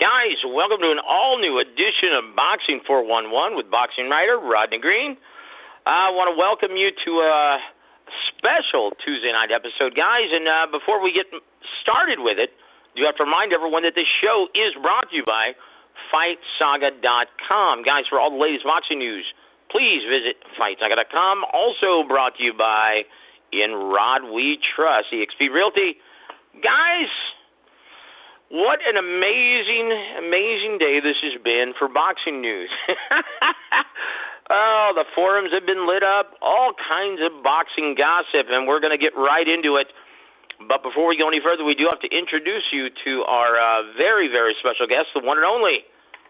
Guys, welcome to an all-new edition of Boxing 411 with boxing writer Rodney Green. I want to welcome you to a special Tuesday night episode, guys. And before we get started with it, you have to remind everyone that this show is brought to you by FightSaga.com. Guys, for all the latest boxing news, please visit FightSaga.com. Also brought to you by In Rod We Trust, eXp Realty. Guys, what an amazing day this has been for boxing news. Oh, the forums have been lit up, all kinds of boxing gossip, and we're going to get right into it. But before we go any further, we do have to introduce you to our very, very special guest, the one and only,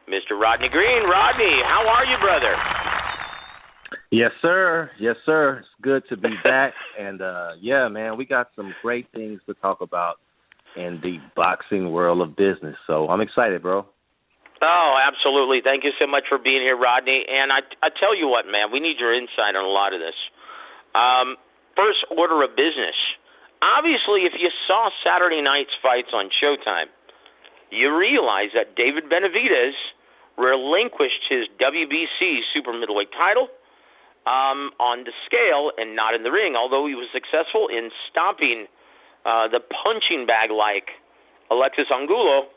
Mr. Rodney Green. Rodney, how are you, brother? Yes, sir. Yes, sir. It's good to be back. And, yeah, man, we got some great things to talk about in the boxing world of business. So I'm excited, bro. Oh, absolutely. Thank you so much for being here, Rodney. And I tell you what, man, we need your insight on a lot of this. First order of business. Obviously, if you saw Saturday night's fights on Showtime, you realize that David Benavidez relinquished his WBC super middleweight title on the scale and not in the ring, although he was successful in stomping the punching bag-like Alexis Angulo.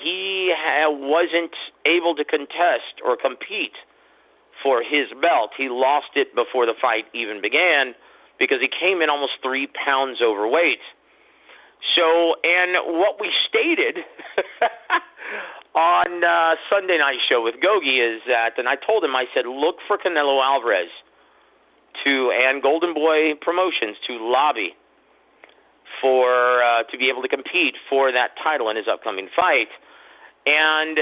He wasn't able to contest or compete for his belt. He lost it before the fight even began because he came in almost 3 pounds overweight. So, and what we stated on Sunday night show with Gogi is that, and I told him, I said, look for Canelo Alvarez and Golden Boy Promotions to lobby for to be able to compete for that title in his upcoming fight. And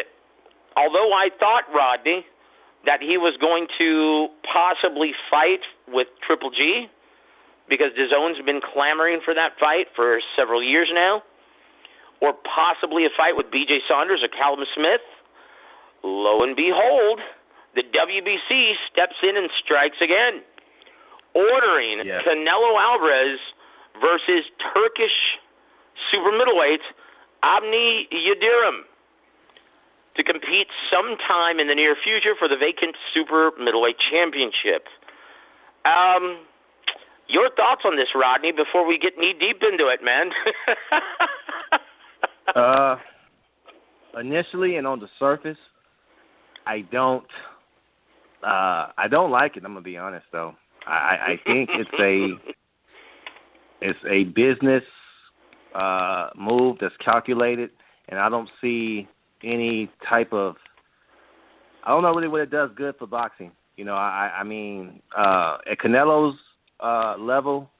although I thought, Rodney, that he was going to possibly fight with Triple G, because DAZN's been clamoring for that fight for several years now, or possibly a fight with BJ Saunders or Callum Smith, lo and behold, the WBC steps in and strikes again, ordering Canelo Alvarez versus Turkish super middleweight Abni Yidirim to compete sometime in the near future for the vacant super middleweight championship. Your thoughts on this, Rodney, before we get knee deep into it, man? Initially and on the surface, I don't like it. I'm gonna be honest, though. I think it's a business move that's calculated, and I don't see any type of. I don't know really what it does good for boxing. You know, I mean, at Canelo's level,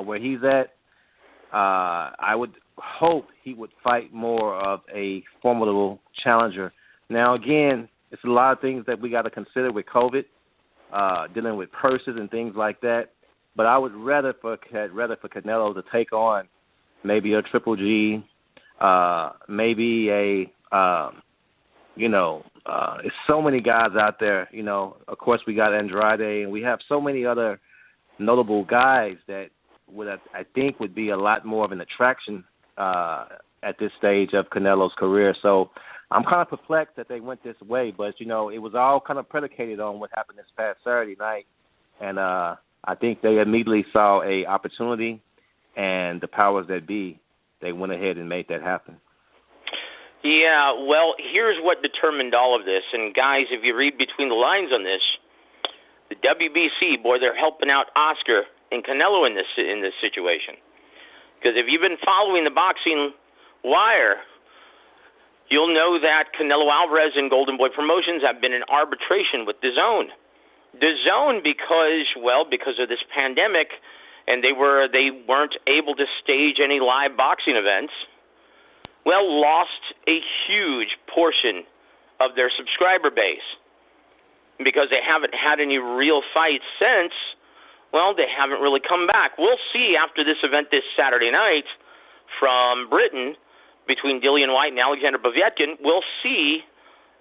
where he's at, I would hope he would fight more of a formidable challenger. Now, again, it's a lot of things that we got to consider with COVID, dealing with purses and things like that. But I would rather for Canelo to take on maybe a Triple G, maybe it's so many guys out there. You know, of course we got Andrade, and we have so many other notable guys that I think would be a lot more of an attraction at this stage of Canelo's career. So I'm kind of perplexed that they went this way, but you know, it was all kind of predicated on what happened this past Saturday night, and I think they immediately saw a opportunity, and the powers that be, they went ahead and made that happen. Yeah, well, here's what determined all of this. And guys, if you read between the lines on this, the WBC, boy, they're helping out Oscar and Canelo in this situation. Because if you've been following the boxing wire, you'll know that Canelo Alvarez and Golden Boy Promotions have been in arbitration with DAZN. DAZN, because of this pandemic, and they weren't able to stage any live boxing events, lost a huge portion of their subscriber base. Because they haven't had any real fights since, they haven't really come back. We'll see after this event this Saturday night from Britain between Dillian Whyte and Alexander Povetkin. We'll see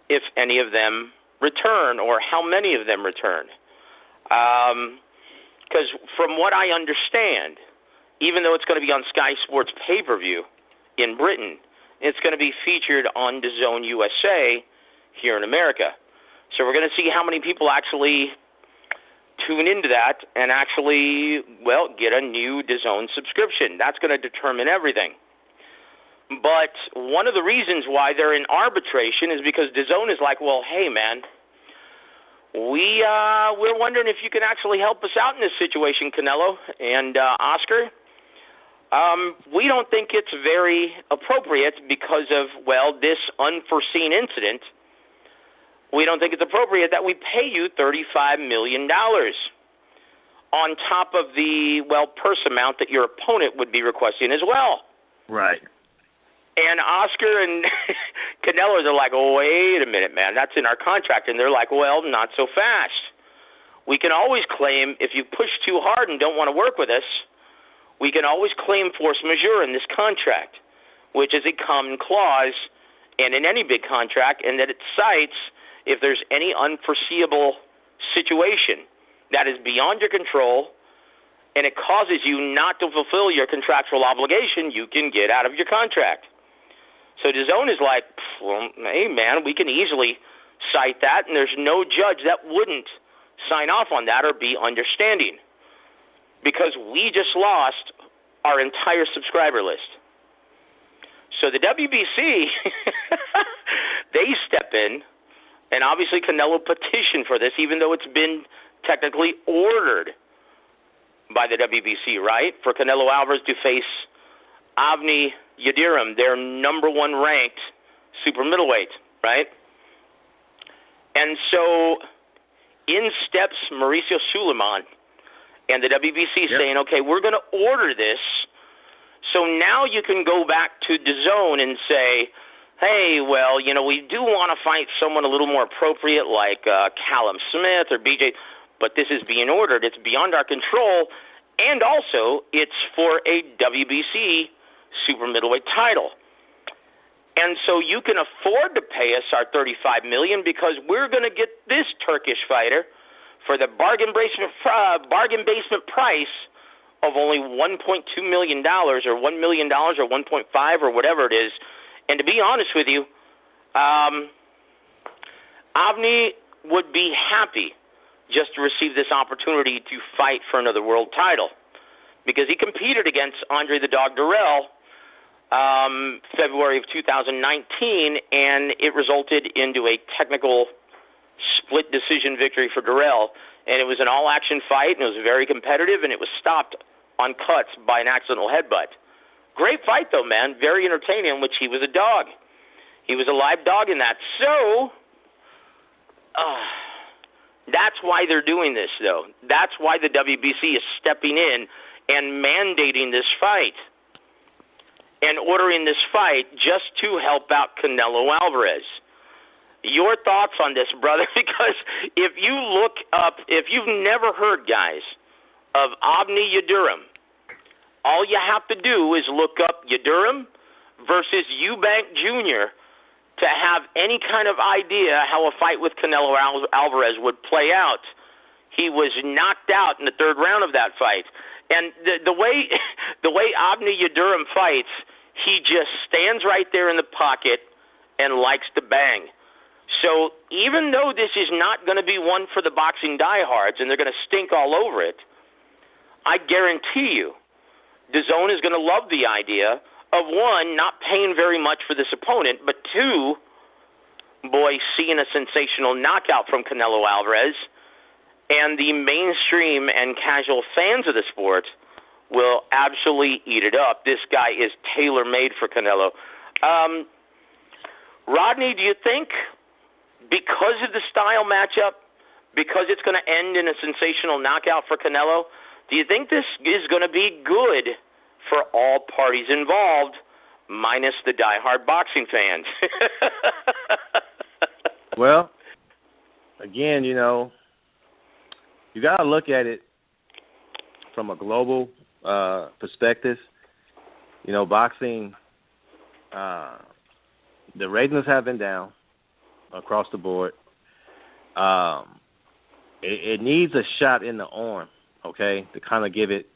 if any of them return or how many of them return. Because from what I understand, even though it's going to be on Sky Sports pay-per-view in Britain, it's going to be featured on DAZN USA here in America. So we're going to see how many people actually tune into that and actually, well, get a new DAZN subscription. That's going to determine everything. But one of the reasons why they're in arbitration is because DAZN is like, well, hey, man, we're wondering if you can actually help us out in this situation, Canelo and Oscar. We don't think it's very appropriate because of, well, this unforeseen incident. We don't think it's appropriate that we pay you $35 million on top of the, well, purse amount that your opponent would be requesting as well. Right. And Oscar and Canelo, they're like, oh, wait a minute, man, that's in our contract. And they're like, well, not so fast. We can always claim, if you push too hard and don't want to work with us, we can always claim force majeure in this contract, which is a common clause and in any big contract, and that it cites if there's any unforeseeable situation that is beyond your control and it causes you not to fulfill your contractual obligation, you can get out of your contract. So DAZN is like, well, hey, man, we can easily cite that, and there's no judge that wouldn't sign off on that or be understanding because we just lost our entire subscriber list. So the WBC, they step in, and obviously Canelo petitioned for this, even though it's been technically ordered by the WBC, right, for Canelo Alvarez to face Yidirim, their number one ranked super middleweight, right? And so in steps Mauricio Suleiman and the WBC saying, okay, we're going to order this, so now you can go back to DAZN and say, hey, well, you know, we do want to fight someone a little more appropriate like Callum Smith or BJ, but this is being ordered. It's beyond our control, and also it's for a WBC super middleweight title. And so you can afford to pay us our $35 million because we're going to get this Turkish fighter for the bargain basement price of only $1.2 million or $1 million or 1.5 or whatever it is. And to be honest with you, Avni would be happy just to receive this opportunity to fight for another world title because he competed against Andre the Dog Durrell February of 2019, and it resulted into a technical split decision victory for Durrell. And it was an all-action fight, and it was very competitive, and it was stopped on cuts by an accidental headbutt. Great fight, though, man. Very entertaining, in which he was a dog. He was a live dog in that. So that's why they're doing this, though. That's why the WBC is stepping in and mandating this fight and ordering this fight just to help out Canelo Alvarez. Your thoughts on this, brother? Because if you look up, if you've never heard, guys, of Yidirim, all you have to do is look up Yidirim versus Eubank Jr. to have any kind of idea how a fight with Canelo Alvarez would play out. He was knocked out in the third round of that fight. And the way Yidirim fights, he just stands right there in the pocket and likes to bang. So even though this is not going to be one for the boxing diehards and they're going to stink all over it, I guarantee you DAZN is going to love the idea of, one, not paying very much for this opponent, but two, boy, seeing a sensational knockout from Canelo Alvarez, and the mainstream and casual fans of the sport will absolutely eat it up. This guy is tailor-made for Canelo. Rodney, do you think because of the style matchup, because it's going to end in a sensational knockout for Canelo, do you think this is going to be good for all parties involved, minus the diehard boxing fans? Well, again, you know, you got to look at it from a global perspective. You know, boxing, the ratings have been down across the board. It needs a shot in the arm, okay, to kind of give it,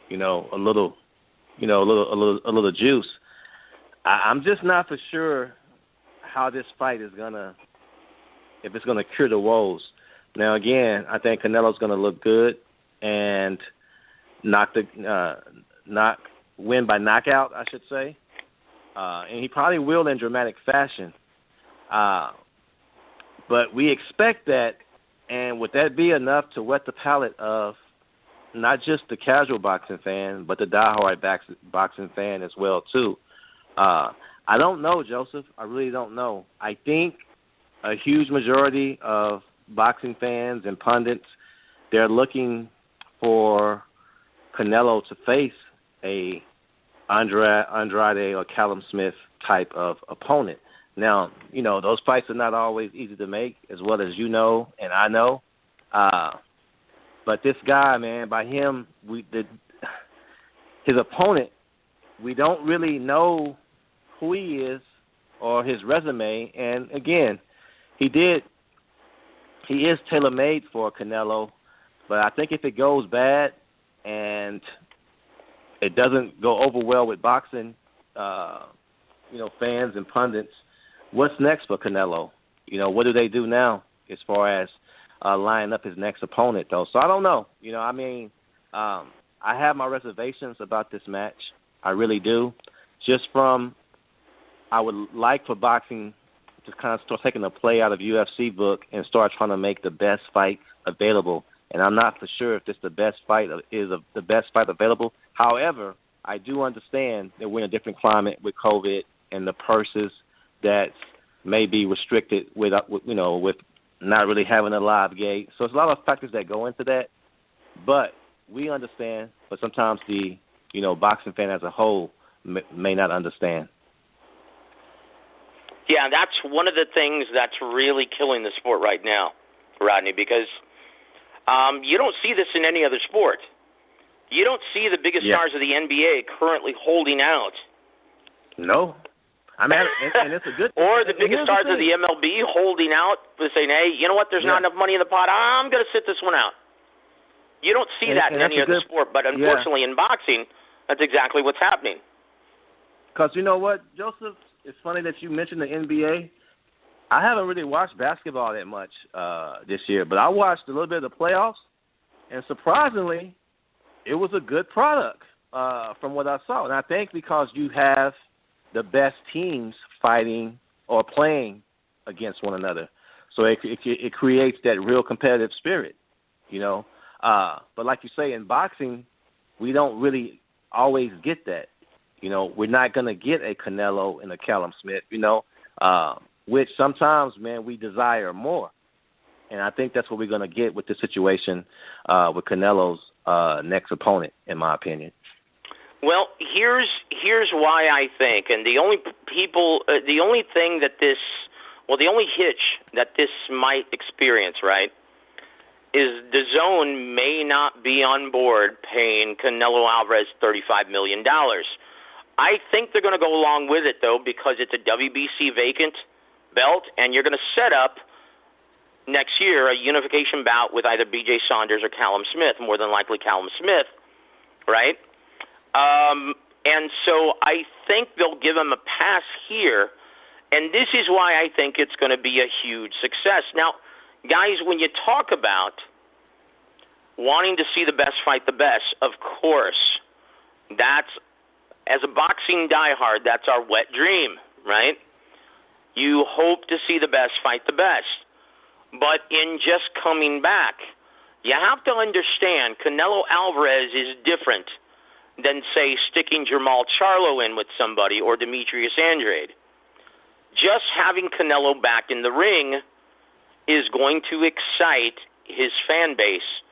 you know, a little juice. I'm just not for sure how this fight is if it's gonna cure the woes. Now, again, I think Canelo's gonna look good and win by knockout, I should say, and he probably will in dramatic fashion. But we expect that, and would that be enough to whet the palate of not just the casual boxing fan, but the diehard boxing fan as well too? I don't know, Joseph. I really don't know. I think a huge majority of boxing fans and pundits, they're looking for Canelo to face a Andrade or Callum Smith type of opponent. Now, those fights are not always easy to make, as well as you know and I know. But this guy, man, by him, his opponent, we don't really know who he is or his resume. And again, he is tailor-made for Canelo. But I think if it goes bad and it doesn't go over well with boxing, fans and pundits, what's next for Canelo? What do they do now as far as lining up his next opponent, though? So I don't know. I have my reservations about this match. I really do. I would like for boxing to kind of start taking a play out of UFC book and start trying to make the best fight available. And I'm not for sure if this the best fight is the best fight available. However, I do understand that we're in a different climate with COVID and the purses that may be restricted with not really having a live gate. So it's a lot of factors that go into that. But we understand, but sometimes the boxing fan as a whole may not understand. Yeah, that's one of the things that's really killing the sport right now, Rodney, because you don't see this in any other sport. You don't see the biggest stars of the NBA currently holding out. No. I mean, and it's a good thing. Or the biggest stars of the MLB holding out, saying, hey, you know what, there's not enough money in the pot, I'm going to sit this one out. You don't see that in any other sport, but unfortunately in boxing, that's exactly what's happening. Because you know what, Joseph? It's funny that you mentioned the NBA. I haven't really watched basketball that much this year, but I watched a little bit of the playoffs, and surprisingly, it was a good product from what I saw. And I think because you have the best teams fighting or playing against one another, so it creates that real competitive spirit, But like you say, in boxing, we don't really always get that. We're not going to get a Canelo and a Callum Smith, which sometimes, man, we desire more. And I think that's what we're going to get with this situation with Canelo's next opponent, in my opinion. Well, here's why I think, and the only hitch that this might experience, right, is DAZN may not be on board paying Canelo Alvarez $35 million. I think they're going to go along with it, though, because it's a WBC vacant belt, and you're going to set up next year a unification bout with either B.J. Saunders or Callum Smith, more than likely Callum Smith, right? And so I think they'll give him a pass here, and this is why I think it's going to be a huge success. Now, guys, when you talk about wanting to see the best fight the best, of course, that's, as a boxing diehard, that's our wet dream, right? You hope to see the best fight the best. But in just coming back, you have to understand Canelo Alvarez is different than, say, sticking Jermall Charlo in with somebody or Demetrius Andrade. Just having Canelo back in the ring is going to excite his fan base,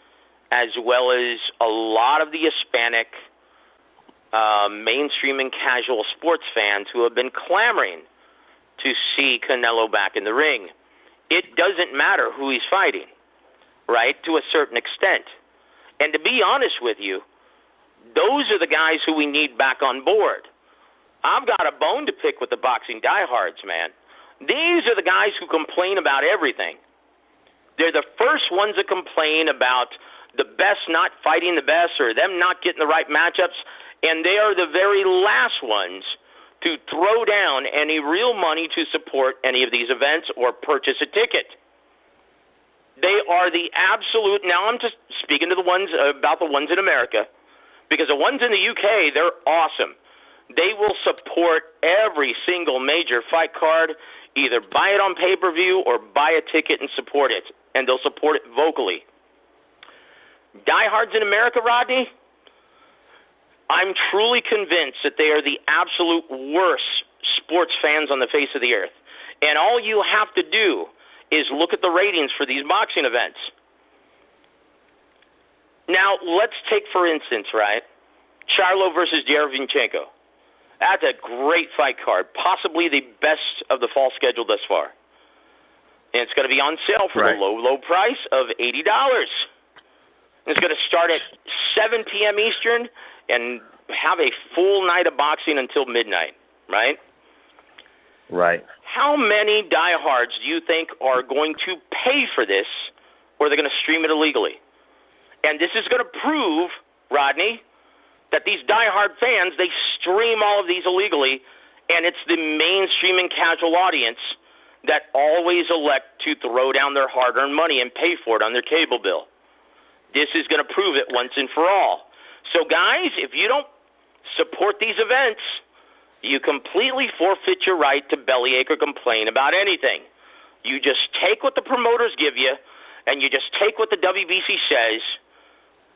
as well as a lot of the Hispanic mainstream and casual sports fans who have been clamoring to see Canelo back in the ring. It doesn't matter who he's fighting, right, to a certain extent. And to be honest with you, those are the guys who we need back on board. I've got a bone to pick with the boxing diehards, man. These are the guys who complain about everything. They're the first ones that complain about the best not fighting the best or them not getting the right matchups, and they are the very last ones to throw down any real money to support any of these events or purchase a ticket. They are the absolute. Now I'm just speaking to the ones about the ones in America, because the ones in the UK, they're awesome. They will support every single major fight card, either buy it on pay-per-view or buy a ticket and support it, and they'll support it vocally. Diehards in America, Rodney, I'm truly convinced that they are the absolute worst sports fans on the face of the earth. And all you have to do is look at the ratings for these boxing events. Now, let's take, for instance, right, Charlo versus Derevyanchenko. That's a great fight card, possibly the best of the fall schedule thus far. And it's going to be on sale for the low, low price of $80. It's going to start at 7 p.m. Eastern and have a full night of boxing until midnight, right? Right. How many diehards do you think are going to pay for this, or they're going to stream it illegally? And this is going to prove, Rodney, that these diehard fans, they stream all of these illegally, and it's the mainstream and casual audience that always elect to throw down their hard-earned money and pay for it on their cable bill. This is going to prove it once and for all. So, guys, if you don't support these events, you completely forfeit your right to bellyache or complain about anything. You just take what the promoters give you, and you just take what the WBC says,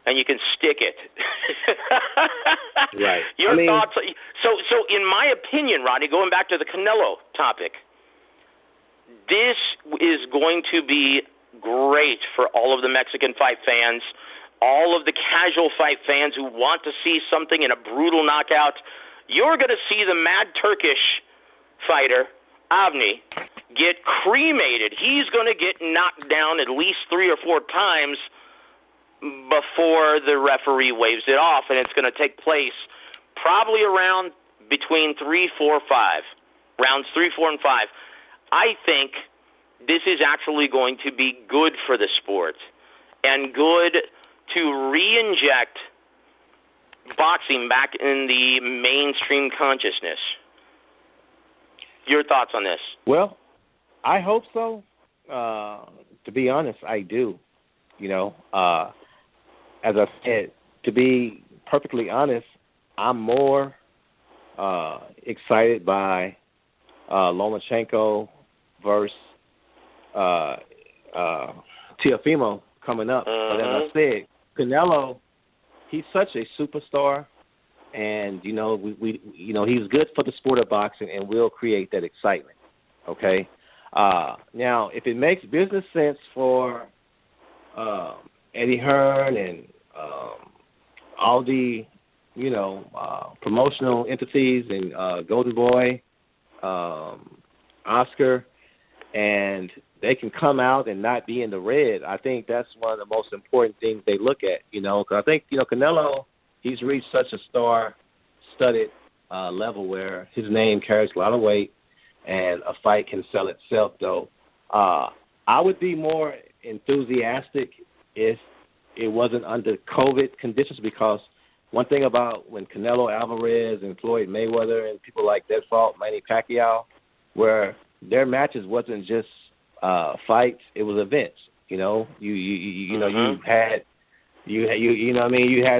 and you can stick it. Right. Your thoughts? So, in my opinion, Rodney, going back to the Canelo topic, this is going to be great for all of the Mexican fight fans, all of the casual fight fans who want to see something in a brutal knockout. You're going to see the mad Turkish fighter, Avni, get cremated. He's going to get knocked down at least 3 or 4 times before the referee waves it off, and it's going to take place probably around between 3, 4, 5. Rounds 3, 4, and 5. I think this is actually going to be good for the sport and good to re-inject boxing back in the mainstream consciousness. Your thoughts on this? Well, I hope so. To be honest, I do. You know, as I said, to be perfectly honest, I'm more excited by Lomachenko versus Teofimo coming up. But as I said, Canelo, he's such a superstar, and you know he's good for the sport of boxing and will create that excitement. Okay. Now, if it makes business sense for Eddie Herron and all the promotional entities and Golden Boy, Oscar, and they can come out and not be in the red, I think that's one of the most important things they look at, because I think, Canelo, he's reached such a star-studded level where his name carries a lot of weight and a fight can sell itself, though. I would be more enthusiastic if it wasn't under COVID conditions, because one thing about when Canelo Alvarez and Floyd Mayweather and people like that fought Manny Pacquiao, where their matches wasn't just fights, it was events. You had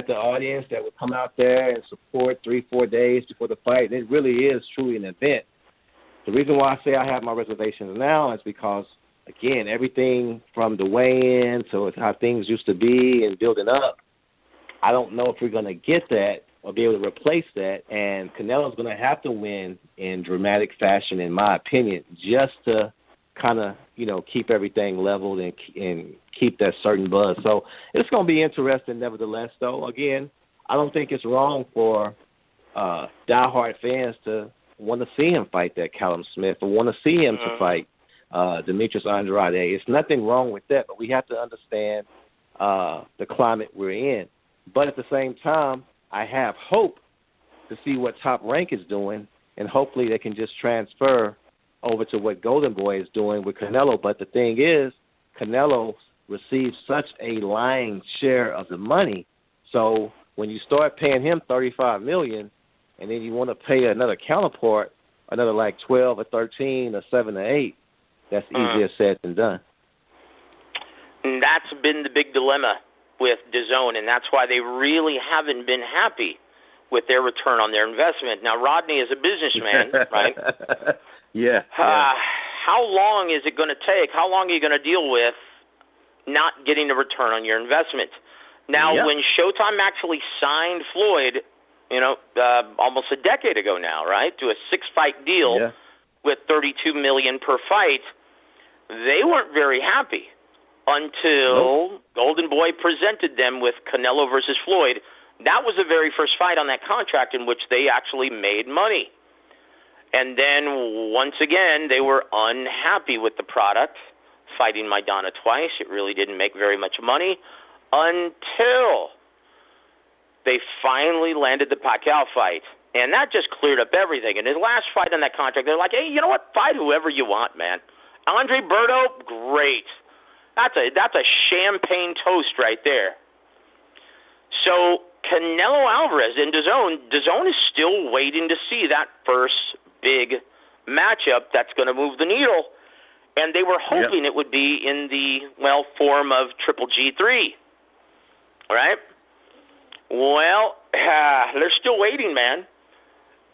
the audience that would come out there and support 3-4 days before the fight. It really is truly an event. The reason why I say I have my reservations now is because, again, everything from the weigh-in to how things used to be and building up, I don't know if we're going to get that or be able to replace that. And Canelo's going to have to win in dramatic fashion, in my opinion, just to kind of, keep everything leveled and keep that certain buzz. So it's going to be interesting nevertheless, though. Again, I don't think it's wrong for diehard fans to want to see him fight that Callum Smith or want to see him to fight Demetrius Andrade. It's nothing wrong with that, but we have to understand the climate we're in. But at the same time, I have hope to see what Top Rank is doing, and hopefully they can just transfer over to what Golden Boy is doing with Canelo. But the thing is, Canelo receives such a lying share of the money. So when you start paying him $35 million, and then you want to pay another counterpart, another like 12 or 13 or 7 or 8, that's easier said than done. And that's been the big dilemma with DAZN, and that's why they really haven't been happy with their return on their investment. Now, Rodney is a businessman, right? Yeah. How long is it going to take? How long are you going to deal with not getting a return on your investment? Now, when Showtime actually signed Floyd, almost a decade ago now, right, to a 6-fight deal with $32 million per fight, they weren't very happy until Golden Boy presented them with Canelo versus Floyd. That was the very first fight on that contract in which they actually made money. And then, once again, they were unhappy with the product, fighting Maidana twice. It really didn't make very much money until they finally landed the Pacquiao fight. And that just cleared up everything. And his last fight on that contract, they're like, hey, you know what? Fight whoever you want, man. Andre Berto, great. That's a champagne toast right there. So Canelo Alvarez and DAZN is still waiting to see that first big matchup that's going to move the needle. And they were hoping it would be in the, form of Triple G3. All right? Well, they're still waiting, man.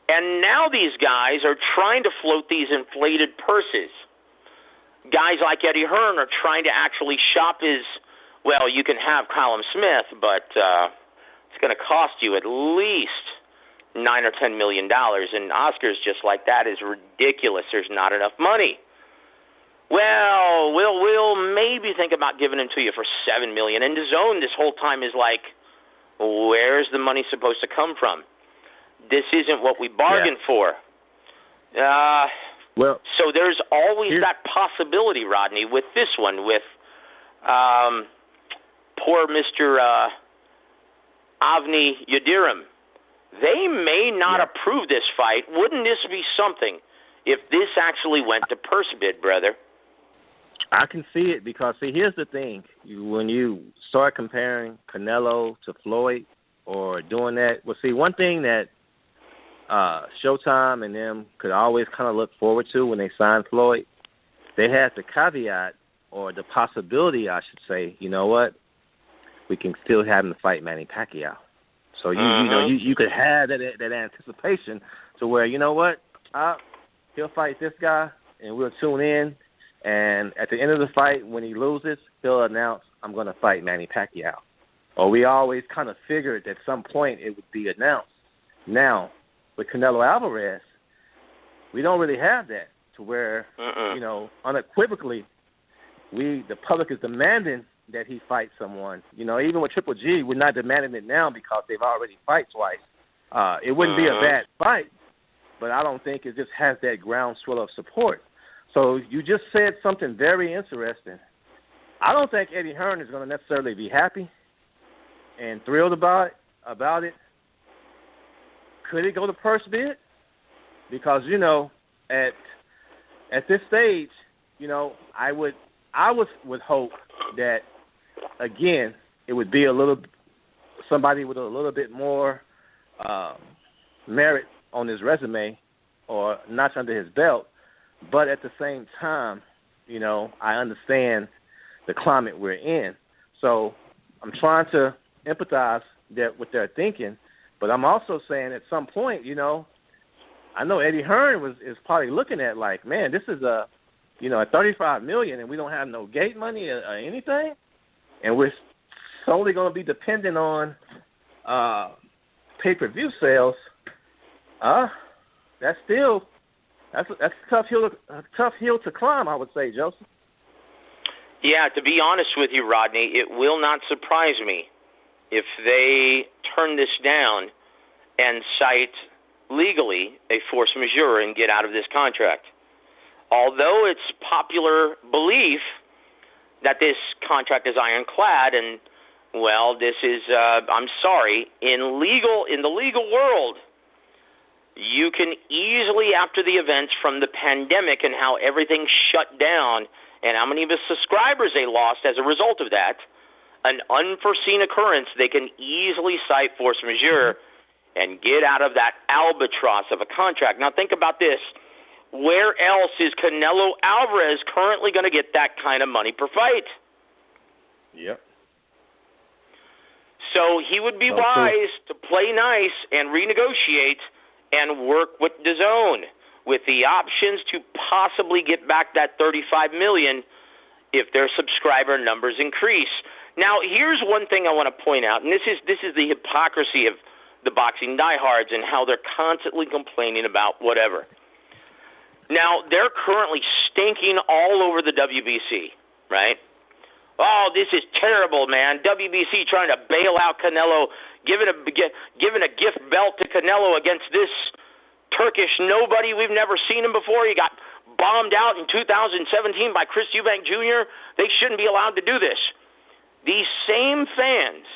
And now these guys are trying to float these inflated purses. Guys like Eddie Hearn are trying to actually shop his, you can have Callum Smith, but it's going to cost you at least $9 or $10 million. And Oscar's just like, that is ridiculous. There's not enough money. Well, we'll maybe think about giving him to you for $7 million. And DAZN this whole time is like, where's the money supposed to come from? This isn't what we bargained for. So there's always that possibility, Rodney, with this one, with poor Mr. Avni Yidirim. They may not approve this fight. Wouldn't this be something if this actually went to purse bid, brother? I can see it because, here's the thing. When you start comparing Canelo to Floyd or doing that, one thing that Showtime and them could always kind of look forward to when they signed Floyd, they had the caveat or the possibility, I should say, you know what, we can still have him fight Manny Pacquiao. So you could have that anticipation to where, you know what, he'll fight this guy and we'll tune in, and at the end of the fight when he loses, he'll announce, I'm going to fight Manny Pacquiao. Or we always kind of figured at some point it would be announced. Now, with Canelo Alvarez, we don't really have that to where, unequivocally, the public is demanding that he fight someone. Even with Triple G, we're not demanding it now because they've already fight twice. It wouldn't be a bad fight, but I don't think it just has that groundswell of support. So you just said something very interesting. I don't think Eddie Hearn is going to necessarily be happy and thrilled about it. Could it go to purse bid? Because, at this stage, I would hope that, again, it would be somebody with a little bit more merit on his resume or notch under his belt. But at the same time, I understand the climate we're in. So I'm trying to empathize with their thinking. But I'm also saying at some point, I know Eddie Hearn is probably looking at like, man, this is a $35 million and we don't have no gate money or anything, and we're solely going to be dependent on pay-per-view sales. That's a tough hill to climb, I would say, Joseph. Yeah, to be honest with you, Rodney, it will not surprise me if they turn this down and cite legally a force majeure and get out of this contract. Although it's popular belief that this contract is ironclad and, this is, I'm sorry, in the legal world, you can easily, after the events from the pandemic and how everything shut down and how many of the subscribers they lost as a result of that, an unforeseen occurrence, they can easily cite force majeure and get out of that albatross of a contract. Now think about this. Where else is Canelo Alvarez currently going to get that kind of money per fight? Yep. So he would be wise to play nice and renegotiate and work with DAZN with the options to possibly get back that $35 million if their subscriber numbers increase. Now, here's one thing I want to point out, and this is the hypocrisy of the boxing diehards and how they're constantly complaining about whatever. Now, they're currently stinking all over the WBC, right? Oh, this is terrible, man. WBC trying to bail out Canelo, giving a gift belt to Canelo against this Turkish nobody. We've never seen him before. He got bombed out in 2017 by Chris Eubank Jr. They shouldn't be allowed to do this. These same fans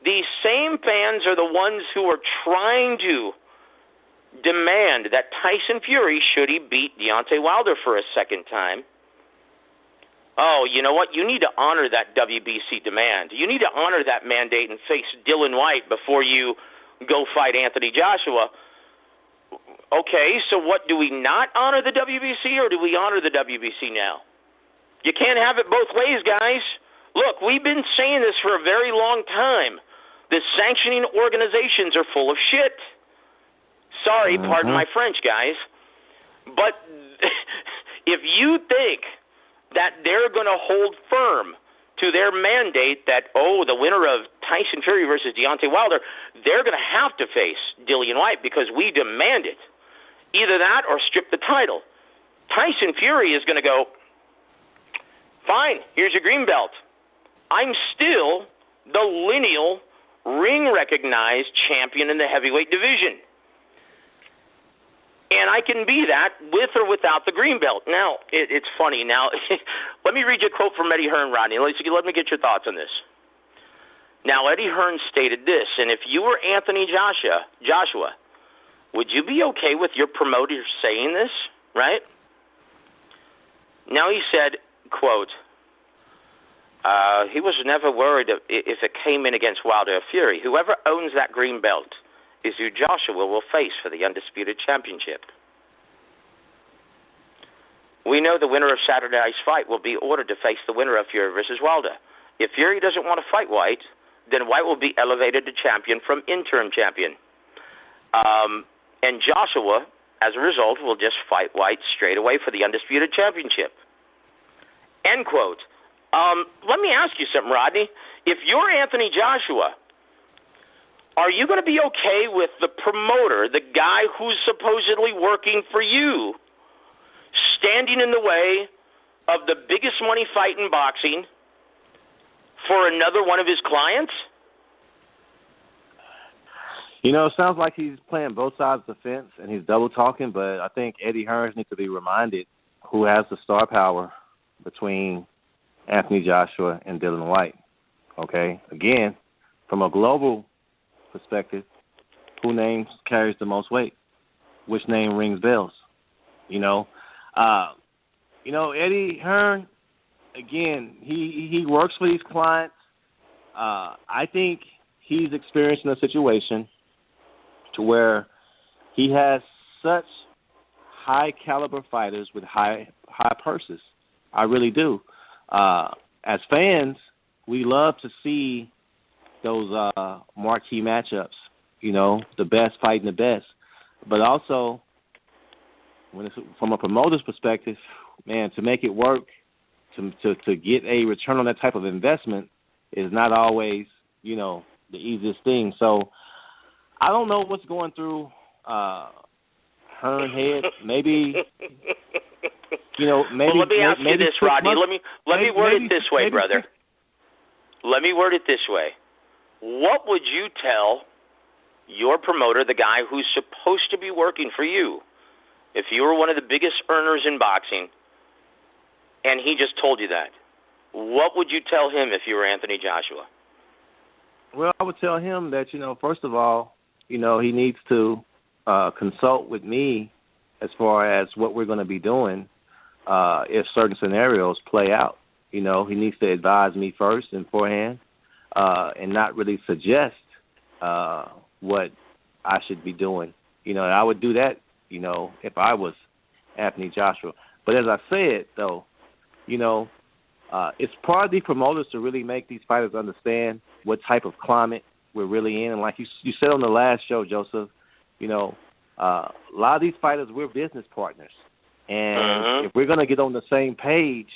are the ones who are trying to demand that Tyson Fury, should he beat Deontay Wilder for a second time, oh, you know what? You need to honor that WBC demand. You need to honor that mandate and face Dylan Whyte before you go fight Anthony Joshua. Okay, so what, do we not honor the WBC or do we honor the WBC now? You can't have it both ways, guys. Look, we've been saying this for a very long time. The sanctioning organizations are full of shit. Sorry, pardon my French, guys. But if you think that they're going to hold firm to their mandate that, the winner of Tyson Fury versus Deontay Wilder, they're going to have to face Dillian Whyte because we demand it. Either that or strip the title. Tyson Fury is going to go, fine, here's your green belt. I'm still the lineal, ring-recognized champion in the heavyweight division. And I can be that with or without the green belt. Now, it's funny. Now, let me read you a quote from Eddie Herron, Rodney. Let me get your thoughts on this. Now, Eddie Herron stated this, and if you were Anthony Joshua, would you be okay with your promoter saying this, right? Now he said, quote, he was never worried if it came in against Wilder or Fury. Whoever owns that green belt is who Joshua will face for the undisputed championship. We know the winner of Saturday night's fight will be ordered to face the winner of Fury versus Wilder. If Fury doesn't want to fight Whyte, then Whyte will be elevated to champion from interim champion. And Joshua, as a result, will just fight Whyte straight away for the undisputed championship. End quote. Let me ask you something, Rodney. If you're Anthony Joshua, are you going to be okay with the promoter, the guy who's supposedly working for you, standing in the way of the biggest money fight in boxing for another one of his clients? You know, it sounds like he's playing both sides of the fence and he's double talking, but I think Eddie Hearns needs to be reminded who has the star power between Anthony Joshua and Dillian Whyte. Okay? Again, from a global perspective, who name carries the most weight? Which name rings bells? Eddie Hearn, again, he works for these clients. I think he's experiencing a situation to where he has such high caliber fighters with high purses. I really do. As fans, we love to see those marquee matchups, the best fighting the best. But also, when it's from a promoter's perspective, man, to make it work, to get a return on that type of investment is not always, the easiest thing. So I don't know what's going through Hearn's head. Maybe, Well, let me ask you this, Rodney. Let me word it this way, brother. Let me word it this way. What would you tell your promoter, the guy who's supposed to be working for you, if you were one of the biggest earners in boxing, and he just told you that? What would you tell him if you were Anthony Joshua? Well, I would tell him that, first of all, he needs to consult with me as far as what we're going to be doing if certain scenarios play out. He needs to advise me first and forehand and not really suggest what I should be doing. And I would do that, if I was Anthony Joshua. But as I said, though, it's part of the promoters to really make these fighters understand what type of climate we're really in. And like you said on the last show, Joseph, a lot of these fighters, we're business partners. And if we're going to get on the same page,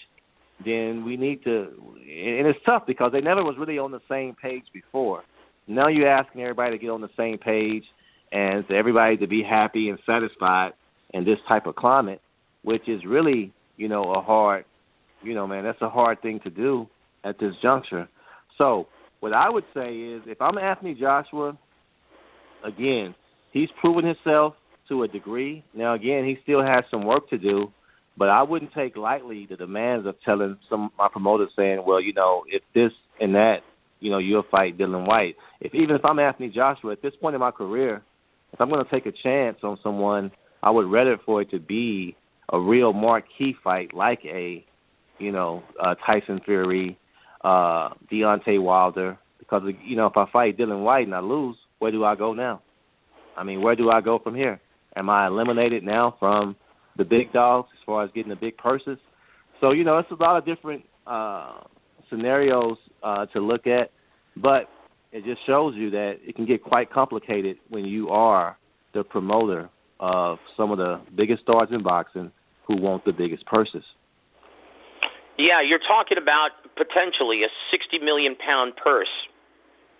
then we need to – and it's tough because they never was really on the same page before. Now you're asking everybody to get on the same page and for everybody to be happy and satisfied in this type of climate, which is really, a hard – man, that's a hard thing to do at this juncture. So what I would say is if I'm Anthony Joshua, again, he's proven himself to a degree. Now, again, he still has some work to do, but I wouldn't take lightly the demands of telling some of my promoters saying, well, if this and that, you'll fight Dillian Whyte. Even if I'm Anthony Joshua, at this point in my career, if I'm going to take a chance on someone, I would rather for it to be a real marquee fight like a Tyson Fury, Deontay Wilder, because, if I fight Dillian Whyte and I lose, where do I go now? Where do I go from here? Am I eliminated now from the big dogs as far as getting the big purses? So, it's a lot of different scenarios to look at, but it just shows you that it can get quite complicated when you are the promoter of some of the biggest stars in boxing who want the biggest purses. Yeah, you're talking about potentially a 60 million pound purse,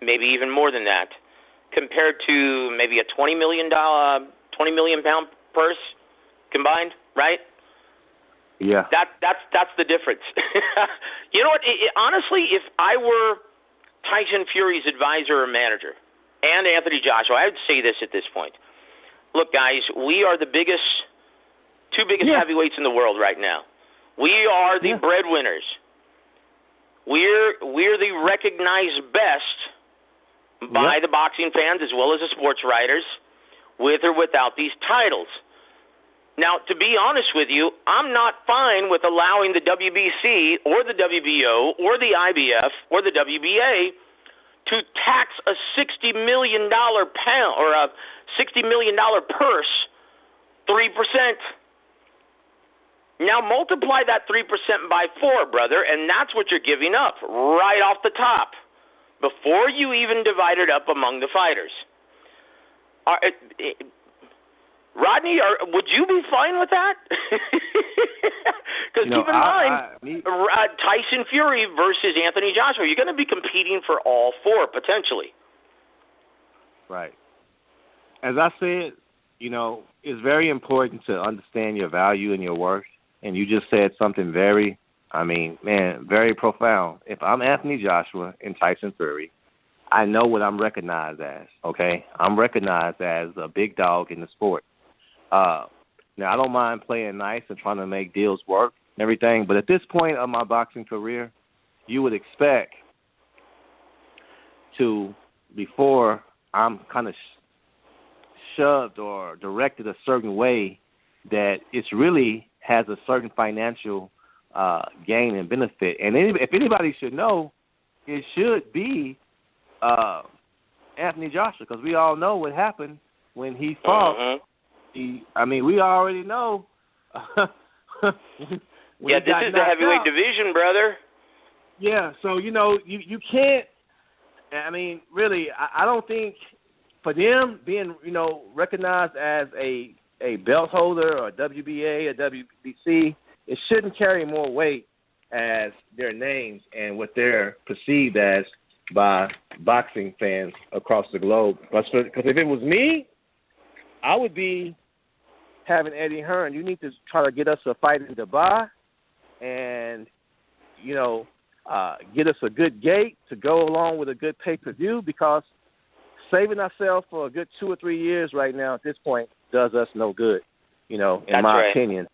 maybe even more than that, compared to maybe a 20 million pound purse combined, right? Yeah. That's the difference. You know what? Honestly, if I were Tyson Fury's advisor or manager and Anthony Joshua, I would say this at this point. Look, guys, we are the two biggest heavyweights in the world right now. We are the breadwinners. We're the recognized best by the boxing fans as well as the sports writers, with or without these titles. Now, to be honest with you, I'm not fine with allowing the WBC or the WBO or the IBF or the WBA to tax a $60 million pound or a $60 million purse 3%. Now multiply that 3% by 4, brother, and that's what you're giving up right off the top before you even divide it up among the fighters. Rodney, would you be fine with that? Because keep in mind, Tyson Fury versus Anthony Joshua, you're going to be competing for all 4 potentially. Right. As I said, it's very important to understand your value and your worth. And you just said something very profound. If I'm Anthony Joshua and Tyson Fury, I know what I'm recognized as, okay? I'm recognized as a big dog in the sport. Now, I don't mind playing nice and trying to make deals work and everything, but at this point of my boxing career, you would expect to, before I'm kind of shoved or directed a certain way, that it's really has a certain financial gain and benefit. And if anybody should know, it should be Anthony Joshua, because we all know what happened when he fought. We already know. This is the heavyweight division, brother. Yeah, so, you can't, really, I don't think for them being, recognized as a belt holder or WBA or WBC, it shouldn't carry more weight as their names and what they're perceived as by boxing fans across the globe. Because if it was me, I would be having Eddie Herron. You need to try to get us a fight in Dubai and, get us a good gate to go along with a good pay-per-view, because saving ourselves for a good 2 or 3 years right now at this point does us no good, in my opinion.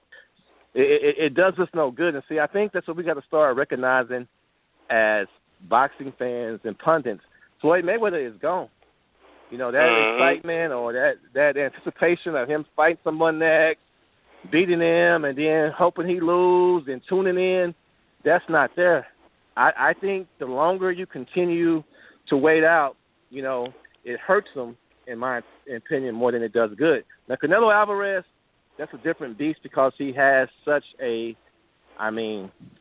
It does us no good. And see, I think that's what we got to start recognizing as boxing fans and pundits. Floyd Mayweather is gone. That excitement or that anticipation of him fighting someone next, beating him, and then hoping he lose and tuning in, that's not there. I think the longer you continue to wait out, it hurts them in my opinion, more than it does good. Now, Canelo Alvarez, that's a different beast because he has such a,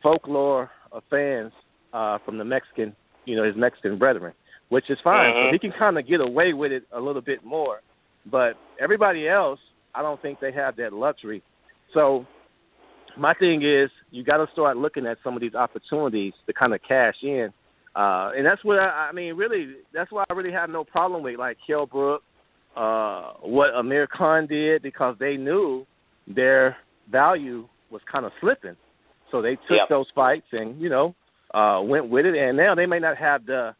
folklore of fans from the Mexican, his Mexican brethren, which is fine. Mm-hmm. So he can kind of get away with it a little bit more. But everybody else, I don't think they have that luxury. So my thing is, you got to start looking at some of these opportunities to kind of cash in. And that's what that's why I really have no problem with, like, Kell Brook, what Amir Khan did, because they knew their value was kind of slipping. So they took those fights and, went with it. And now they may not have the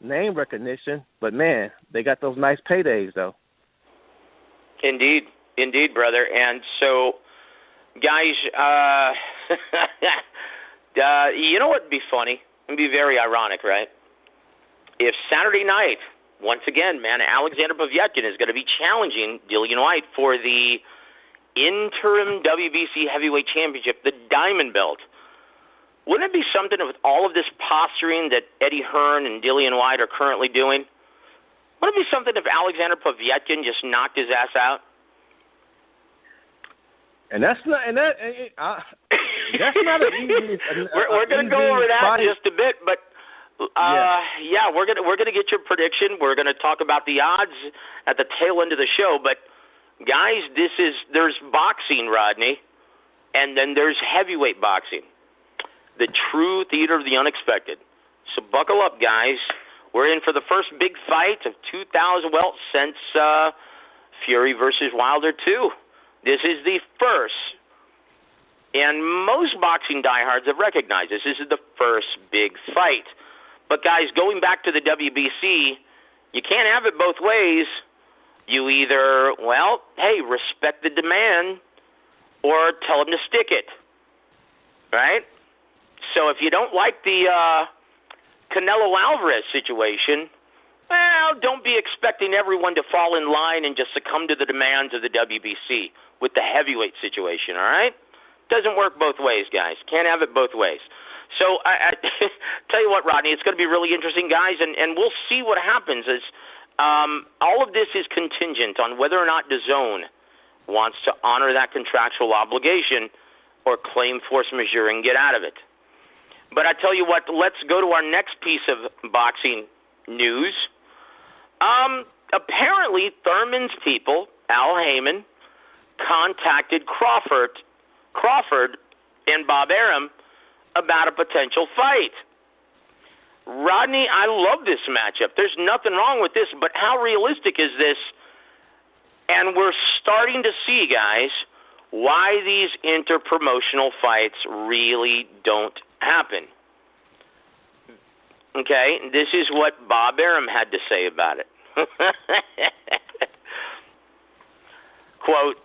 name recognition, but, man, they got those nice paydays, though. Indeed, brother. And so, guys, you know what would be funny? It would be very ironic, right? If Saturday night, once again, man, Alexander Povetkin is going to be challenging Dillian Whyte for the interim WBC heavyweight championship, the Diamond Belt. Wouldn't it be something with all of this posturing that Eddie Hearn and Dillian Whyte are currently doing? Wouldn't it be something if Alexander Povetkin just knocked his ass out? And that's not an easy. We're going to go over that fight. in just a bit, but we're gonna get your prediction. We're going to talk about the odds at the tail end of the show. But guys, there's boxing, Rodney, and then there's heavyweight boxing, the true theater of the unexpected. So buckle up, guys. We're in for the first big fight of 2000. Well, since Fury versus Wilder 2. This is the first, and most boxing diehards have recognized this. This is the first big fight. But, guys, going back to the WBC, you can't have it both ways. You either, respect the demand or tell them to stick it, right? So if you don't like the Canelo Alvarez situation, well, don't be expecting everyone to fall in line and just succumb to the demands of the WBC with the heavyweight situation, all right? Doesn't work both ways, guys. Can't have it both ways. So I tell you what, Rodney, it's going to be really interesting, guys, and we'll see what happens. As all of this is contingent on whether or not DAZN wants to honor that contractual obligation or claim force majeure and get out of it. But I tell you what, let's go to our next piece of boxing news. Apparently, Thurman's people, Al Heyman, contacted Crawford and Bob Arum about a potential fight. Rodney, I love this matchup. There's nothing wrong with this, but how realistic is this? And we're starting to see, guys, why these interpromotional fights really don't happen. Okay, this is what Bob Arum had to say about it. Quote,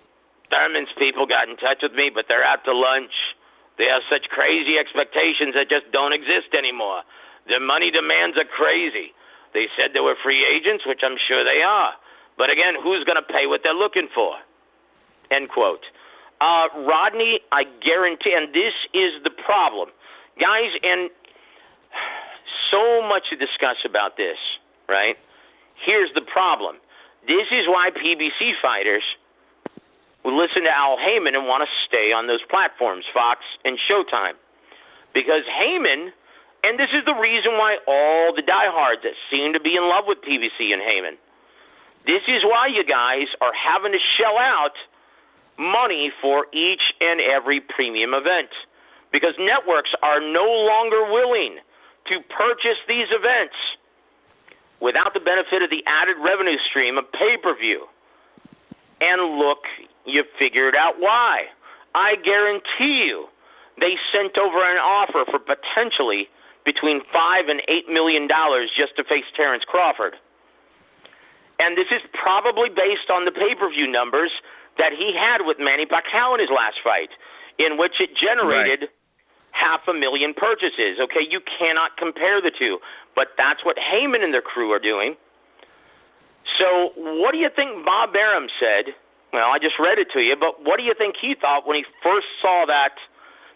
Thurman's people got in touch with me, but they're out to lunch. They have such crazy expectations that just don't exist anymore. Their money demands are crazy. They said they were free agents, which I'm sure they are. But again, who's going to pay what they're looking for? End quote. Rodney, I guarantee, and this is the problem. Guys, and so much to discuss about this, right? Here's the problem. This is why PBC fighters will listen to Al Heyman and want to stay on those platforms, Fox and Showtime. Because Heyman, and this is the reason why all the diehards that seem to be in love with PBC and Heyman, this is why you guys are having to shell out money for each and every premium event. Because networks are no longer willing to purchase these events without the benefit of the added revenue stream of pay-per-view. And look, you figured out why. I guarantee you they sent over an offer for potentially between $5 and $8 million just to face Terrence Crawford. And this is probably based on the pay-per-view numbers that he had with Manny Pacquiao in his last fight, in which it generated 500,000 purchases. Okay, you cannot compare the two, but that's what Heyman and their crew are doing. So what do you think Bob Arum said? Well, I just read it to you, but what do you think he thought when he first saw that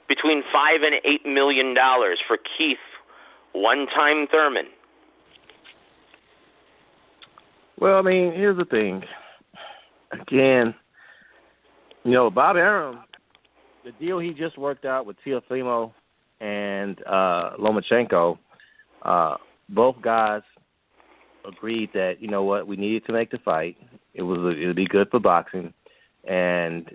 between $5 and $8 million for Keith, one-time Thurman? Well, I mean, here's the thing. Again, Bob Arum, the deal he just worked out with Teofimo and Lomachenko, both guys agreed that, we needed to make the fight. It would be good for boxing. And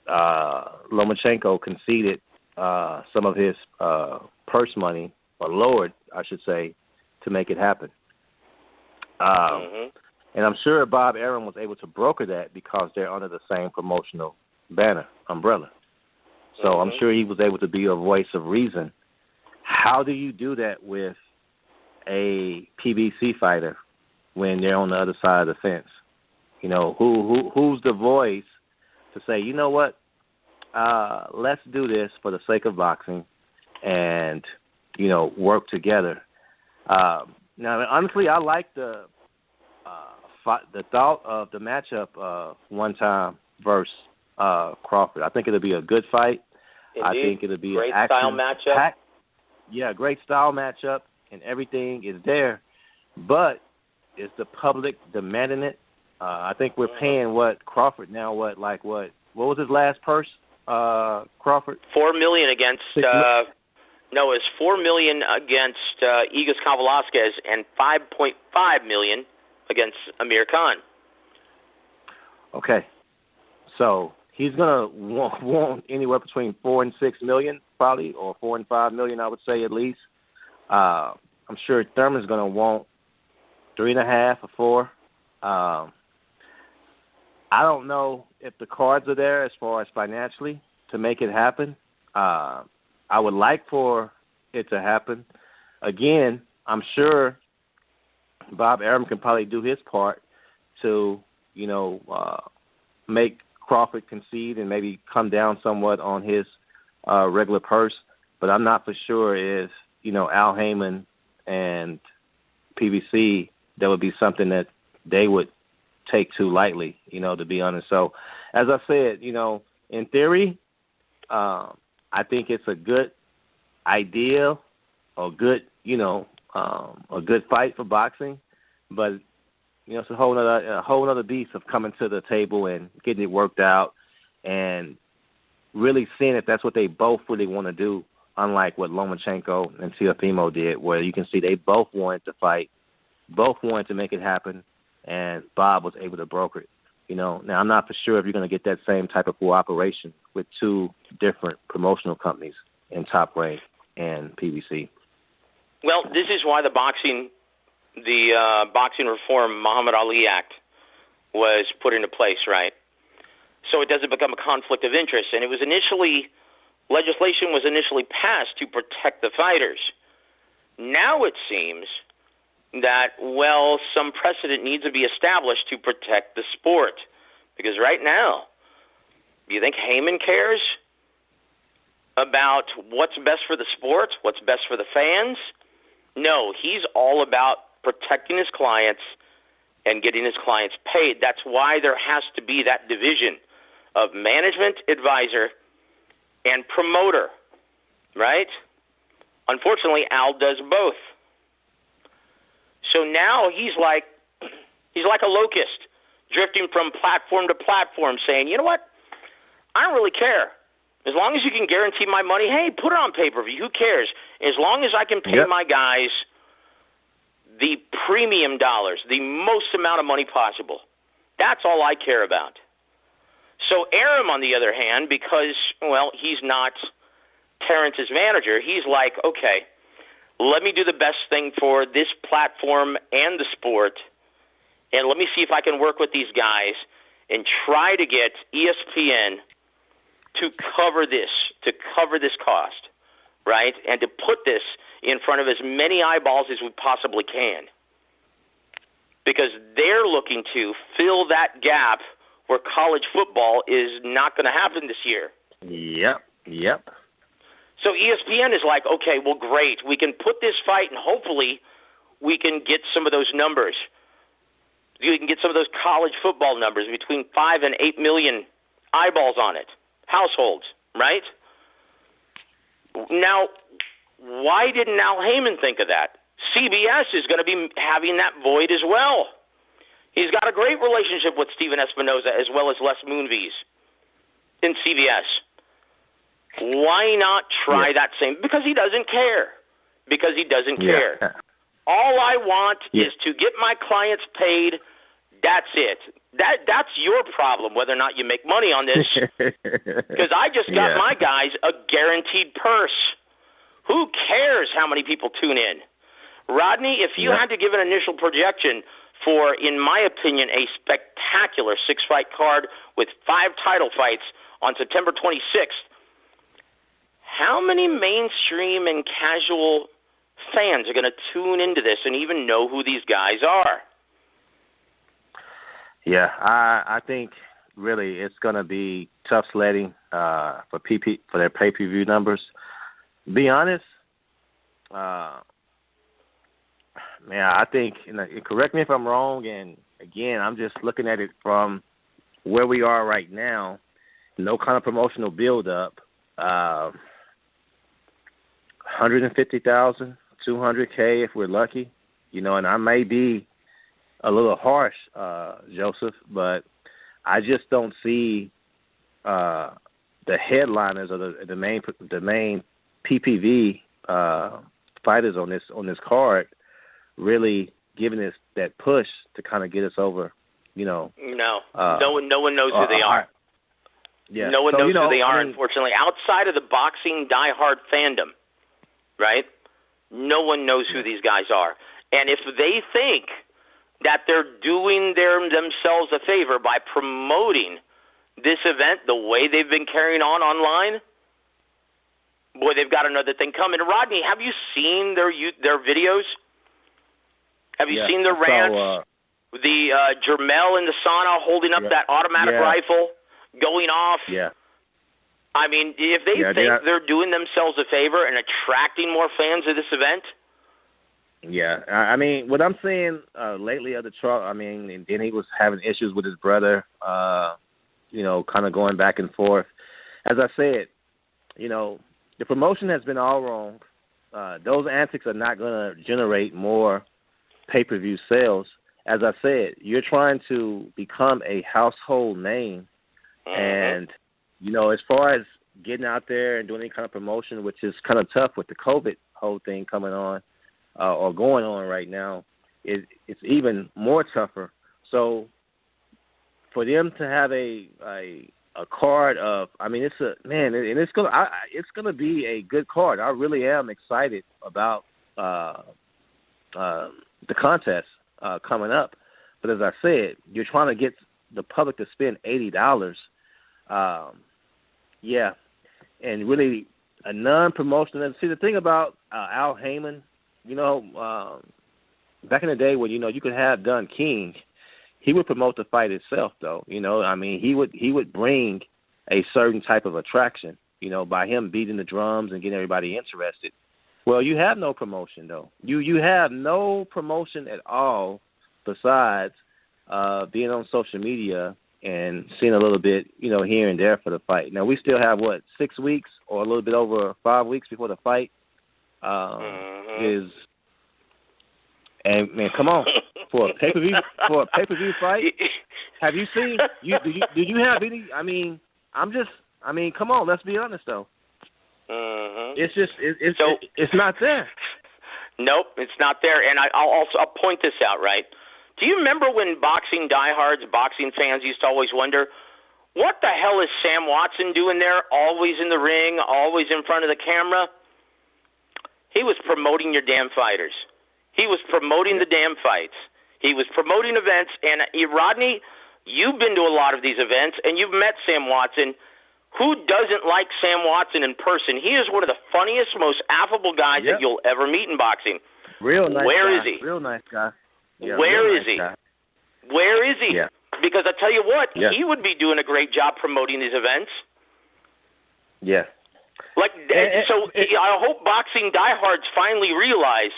Lomachenko conceded some of his purse money, or lowered, I should say, to make it happen. And I'm sure Bob Arum was able to broker that because they're under the same promotional umbrella. So I'm sure he was able to be a voice of reason. How do you do that with a PBC fighter when they're on the other side of the fence? Who's the voice to say, you know what, let's do this for the sake of boxing and, work together. Now, honestly, I like the thought of the matchup one time versus Crawford. I think it'll be a good fight. Indeed. I think it'll be great an action style matchup. Yeah, great style matchup, and everything is there. But is the public demanding it? I think we're paying Crawford now. What was his last purse? Crawford? $4 million against. No, it's $4 million against Igas Velasquez and $5.5 million against Amir Khan. Okay, so he's gonna want anywhere between $4 and $6 million, probably, or $4 and $5 million, I would say at least. I'm sure Thurman's gonna want 3.5 or 4. I don't know if the cards are there as far as financially to make it happen. I would like for it to happen. Again, I'm sure Bob Arum can probably do his part to, make Crawford concede and maybe come down somewhat on his regular purse. But I'm not for sure if, Al Heyman and PBC, that would be something that they would take too lightly, to be honest. So, as I said, in theory, I think it's a good idea, or good, a good fight for boxing. But it's a whole other beast of coming to the table and getting it worked out, and really seeing if that's what they both really want to do. Unlike what Lomachenko and Teofimo did, where you can see they both wanted to fight, both wanted to make it happen, and Bob was able to broker it. Now I'm not for sure if you're going to get that same type of cooperation with two different promotional companies in Top Rank and PBC. Well, this is why the Boxing Reform Muhammad Ali Act was put into place, right? So it doesn't become a conflict of interest. And legislation was initially passed to protect the fighters. Now it seems that, some precedent needs to be established to protect the sport. Because right now, do you think Heyman cares about what's best for the sport, what's best for the fans? No, he's all about protecting his clients and getting his clients paid. That's why there has to be that division of management, advisor, and promoter, right? Unfortunately, Al does both. So now he's like a locust, drifting from platform to platform, saying, you know what? I don't really care. As long as you can guarantee my money, hey, put it on pay-per-view. Who cares? As long as I can pay my guys the premium dollars, the most amount of money possible. That's all I care about. So Arum, on the other hand, because, he's not Terrence's manager, he's like, okay, let me do the best thing for this platform and the sport, and let me see if I can work with these guys and try to get ESPN to cover this cost, right, and to put this in front of as many eyeballs as we possibly can, because they're looking to fill that gap where college football is not going to happen this year. Yep. So ESPN is like, okay, well, great. We can put this fight, and hopefully we can get some of those numbers. You can get some of those college football numbers, between 5 and 8 million eyeballs on it, households, right? Now, why didn't Al Heyman think of that? CBS is going to be having that void as well. He's got a great relationship with Steven Espinoza as well as Les Moonves in CBS. Why not try that same? Because he doesn't care. Because he doesn't care. All I want is to get my clients paid. That's it. That's your problem, whether or not you make money on this. Because I just got my guys a guaranteed purse. Who cares how many people tune in? Rodney, if you had to give an initial projection for, in my opinion, a spectacular 6-fight card with 5 title fights on September 26th, how many mainstream and casual fans are going to tune into this and even know who these guys are? Yeah, I think really it's going to be tough sledding for their pay-per-view numbers. Be honest, man, I think, and correct me if I'm wrong, and again, I'm just looking at it from where we are right now. No kind of promotional build-up. 150,000, 200K if we're lucky, and I may be a little harsh, Joseph, but I just don't see the headliners or the main PPV fighters on this card really giving us that push to kind of get us over. No. No one knows who they are. Yeah. No one knows who they are, unfortunately. Outside of the boxing diehard fandom, right? No one knows who these guys are. And if they think that they're doing themselves a favor by promoting this event the way they've been carrying on online, boy, they've got another thing coming. Rodney, have you seen their videos? Have you seen the rants? The Jermel in the sauna holding up that automatic rifle, going off. Yeah. I mean, if they think they're doing themselves a favor and attracting more fans of this event. Yeah, I mean, what I'm seeing lately of the trial, I mean, and then he was having issues with his brother, kind of going back and forth. As I said, the promotion has been all wrong. Those antics are not going to generate more pay-per-view sales. As I said, you're trying to become a household name. And, as far as getting out there and doing any kind of promotion, which is kind of tough with the COVID whole thing coming on or going on right now, it's even more tougher. So for them to have a card of, I mean, it's gonna be a good card. I really am excited about the contest coming up. But as I said, you're trying to get the public to spend $80. And really a non-promotional. And see, the thing about Al Heyman, back in the day when, you could have Don King, he would promote the fight itself, though. I mean, he would bring a certain type of attraction, by him beating the drums and getting everybody interested. Well, you have no promotion, though. You have no promotion at all besides being on social media and seeing a little bit, here and there for the fight. Now, we still have, 6 weeks or a little bit over 5 weeks before the fight is. And, man, come on. For a pay-per-view fight, have you seen, do you have any, come on, let's be honest, though. It's just, it's not there. Nope, it's not there. And I'll point this out, right? Do you remember when boxing diehards, boxing fans used to always wonder, what the hell is Sam Watson doing there, always in the ring, always in front of the camera? He was promoting your damn fighters. He was promoting the damn fights. He was promoting events. And Rodney, you've been to a lot of these events, and you've met Sam Watson. Who doesn't like Sam Watson in person? He is one of the funniest, most affable guys that you'll ever meet in boxing. Real nice Where guy. is he? Real nice guy. Yeah, Where is he? Guy. Where is he? Yeah. Because I tell you what, he would be doing a great job promoting these events. Yeah. I hope boxing diehards finally realize,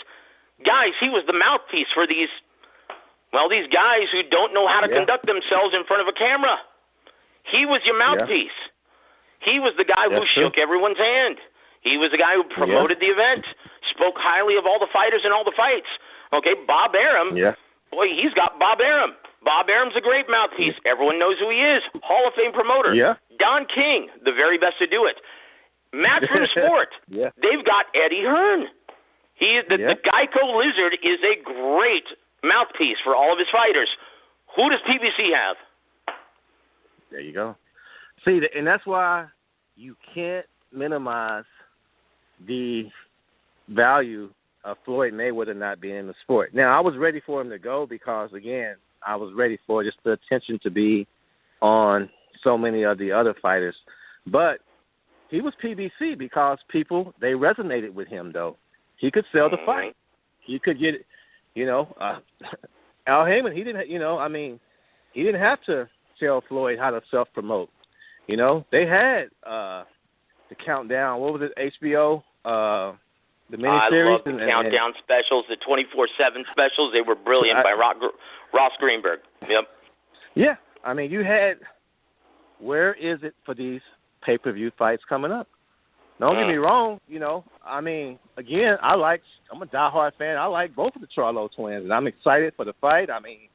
guys, he was the mouthpiece for these guys who don't know how to conduct themselves in front of a camera. He was your mouthpiece. He was the guy who shook everyone's hand. He was the guy who promoted the event, spoke highly of all the fighters and all the fights. Okay, Bob Arum. Yeah. Boy, he's got Bob Arum. Bob Arum's a great mouthpiece. Everyone knows who he is. Hall of Fame promoter. Yeah. Don King, the very best to do it. Matchroom Sport, yeah. They've got Eddie Hearn. The Geico Lizard is a great mouthpiece for all of his fighters. Who does PBC have? There you go. See, and that's why you can't minimize the value of Floyd Mayweather not being in the sport. Now, I was ready for him to go because, again, I was ready for just the attention to be on so many of the other fighters. But he was PBC because people, they resonated with him, though. He could sell the fight. He could get, Al Heyman, he didn't, he didn't have to tell Floyd how to self-promote. They had the countdown. What was it, HBO? The miniseries. I love the countdown specials, the 24/7 specials. They were brilliant by Ross Greenberg. Yep. Yeah. I mean, you had, where is it for these pay-per-view fights coming up? Don't get me wrong, again, I'm a diehard fan. I like both of the Charlo twins, and I'm excited for the fight. I mean,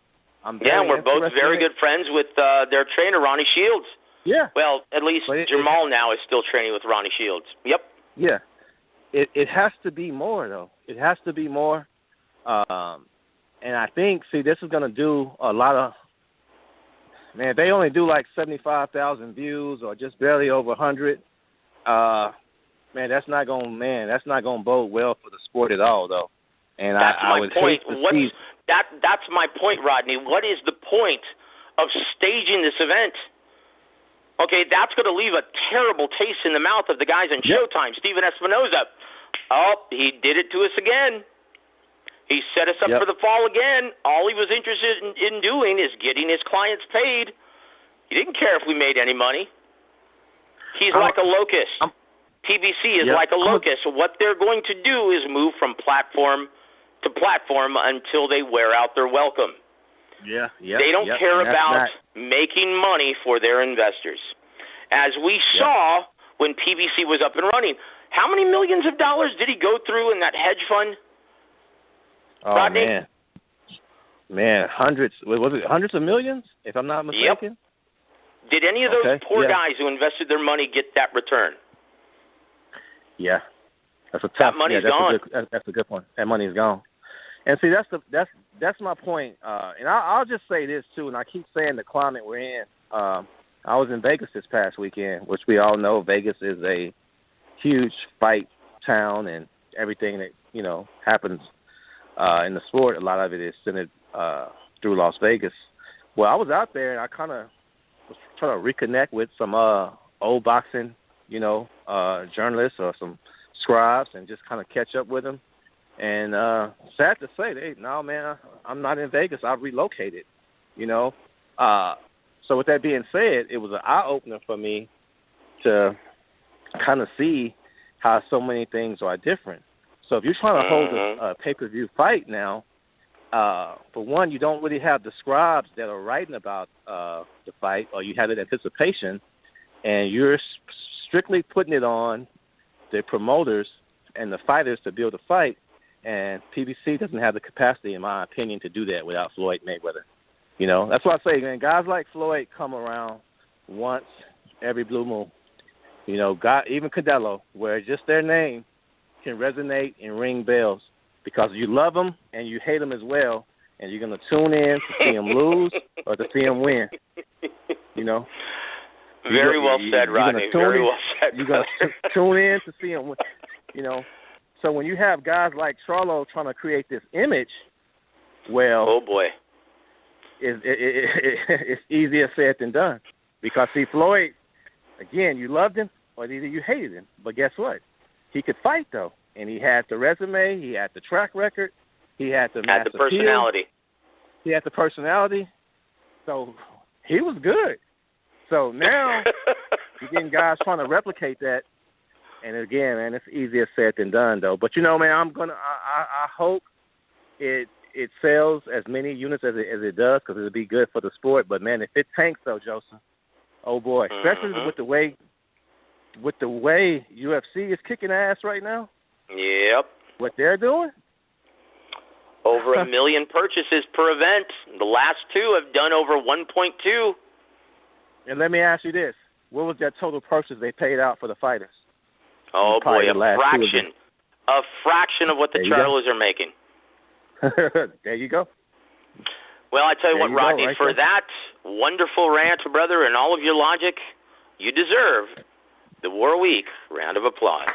I'm very and we're both very good friends with their trainer, Ronnie Shields. Yeah. Well, at least Jamal now is still training with Ronnie Shields. Yep. Yeah. It has to be more, though. It has to be more. And I think, this is going to do a lot of, if they only do like 75,000 views or just barely over 100, that's not going to bode well for the sport at all, though. And that's I would hate to see. That's my point, Rodney. What is the point of staging this event? Okay, that's going to leave a terrible taste in the mouth of the guys on Showtime. Steven Espinoza. Oh, he did it to us again. He set us up for the fall again. All he was interested in doing is getting his clients paid. He didn't care if we made any money. He's like a locust. PBC is like a locust. What they're going to do is move from platform to platform until they wear out their welcome. Yeah. They don't care about making money for their investors. As we saw when PBC was up and running, how many millions of dollars did he go through in that hedge fund? Oh, Rodney? Man, hundreds. Was it hundreds of millions, if I'm not mistaken? Yep. Did any of those poor guys who invested their money get that return? Yeah. That's a tough. That money's gone. That's a good point. That money's gone. And see, that's my point. And I'll just say this too, and I keep saying the climate we're in. I was in Vegas this past weekend, which we all know Vegas is a huge fight town, and everything that happens in the sport, a lot of it is centered through Las Vegas. Well, I was out there, and I kind of was trying to reconnect with some old boxing, journalists or some scribes, and just kind of catch up with them. And sad to say, I'm not in Vegas. I've relocated, So with that being said, it was an eye-opener for me to kind of see how so many things are different. So if you're trying to hold a pay-per-view fight now, for one, you don't really have the scribes that are writing about the fight, or you have an anticipation, and you're strictly putting it on the promoters and the fighters to build a fight. And PBC doesn't have the capacity, in my opinion, to do that without Floyd Mayweather. That's why I say, man, guys like Floyd come around once every blue moon. Even Canelo, where just their name can resonate and ring bells because you love them and you hate them as well, and you're going to tune in to see them lose or to see them win. Very well said, Rodney. Very well said. You're going to tune in to see them win. So when you have guys like Charlo trying to create this image, well, oh boy, it's easier said than done. Because see, Floyd, again, you loved him or either you hated him. But guess what? He could fight though, and he had the resume, he had the track record, he had the mass appeal, personality. He had the personality. So he was good. So now you're getting guys trying to replicate that. And again, man, it's easier said than done, though. But I hope it sells as many units as it does, because it'll be good for the sport. But man, if it tanks, though, Joseph, oh boy, especially with the way UFC is kicking ass right now. Yep. What they're doing. Over 1 million purchases per event. The last two have done over 1.2. And let me ask you this. What was that total purchase they paid out for the fighters? Oh, boy, a fraction. A fraction of what the Charlos are making. There you go. Well, I tell you what, Rodney, right for there. that wonderful rant, brother, and all of your logic, you deserve the War Week round of applause.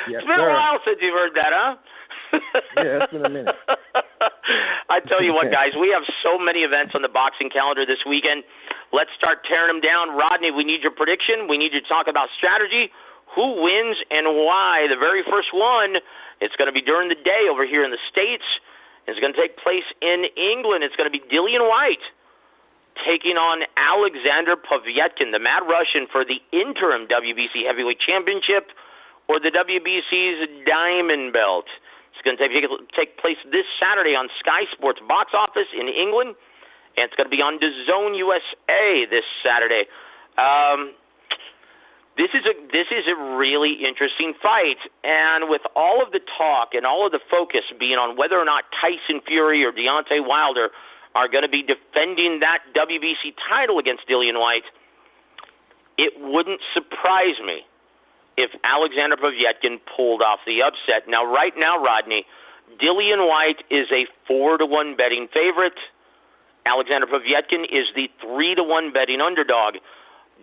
Yes, it's been a while since you've heard that, huh? Yeah, it's been a minute. I tell you what, guys, we have so many events on the boxing calendar this weekend. Let's start tearing them down. Rodney, we need your prediction. We need you to talk about strategy. Who wins and why? The very first one, it's going to be during the day over here in the States. It's going to take place in England. It's going to be Dillian Whyte taking on Alexander Povetkin, the Mad Russian, for the interim WBC Heavyweight Championship or the WBC's Diamond Belt. It's going to take place this Saturday on Sky Sports Box Office in England, and it's going to be on DAZN USA this Saturday. This is a really interesting fight, and with all of the talk and all of the focus being on whether or not Tyson Fury or Deontay Wilder are going to be defending that WBC title against Dillian Whyte, it wouldn't surprise me if Alexander Povetkin pulled off the upset. Now, right now, Rodney, Dillian Whyte is a 4-1 betting favorite. Alexander Povetkin is the 3-1 betting underdog.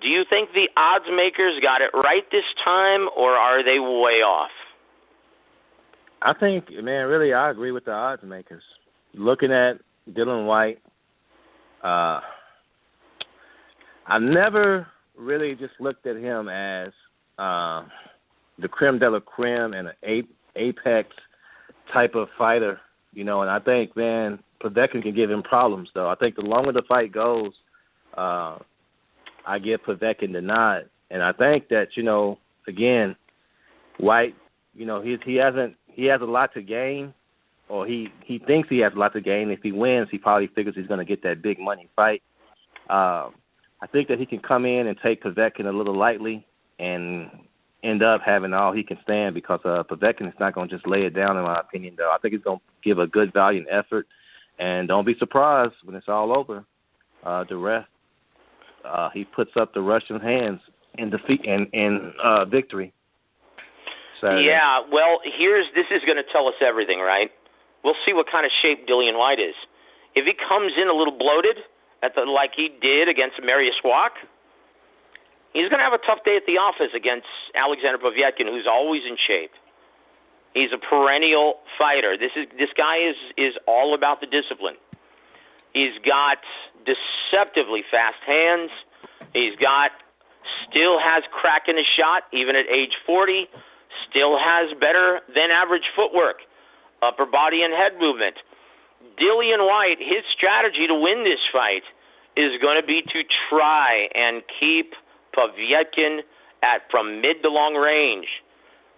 Do you think the odds makers got it right this time, or are they way off? I think, man, really, I agree with the odds makers. Looking at Dillian Whyte, I never really just looked at him as the creme de la creme and an apex type of fighter, you know, and I think, man, Povetkin can give him problems, though. I think the longer the fight goes, I give Povetkin the nod. And I think that, you know, again, Whyte, you know, he has a lot to gain, or he thinks he has a lot to gain. If he wins, he probably figures he's going to get that big money fight. I think that he can come in and take Povetkin a little lightly and end up having all he can stand, because Povetkin is not going to just lay it down, in my opinion, though. I think he's going to give a good valiant effort. And don't be surprised when it's all over, the ref, he puts up the Russian hands in defeat and victory. Saturday. Yeah, well, this is going to tell us everything, right? We'll see what kind of shape Dillian Whyte is. If he comes in a little bloated, like he did against Marius Wack, he's going to have a tough day at the office against Alexander Povetkin, who's always in shape. He's a perennial fighter. This guy is all about the discipline. He's got deceptively fast hands. Still has crack in his shot, even at age 40. Still has better than average footwork, upper body and head movement. Dillian Whyte, his strategy to win this fight is going to be to try and keep Povetkin from mid to long range.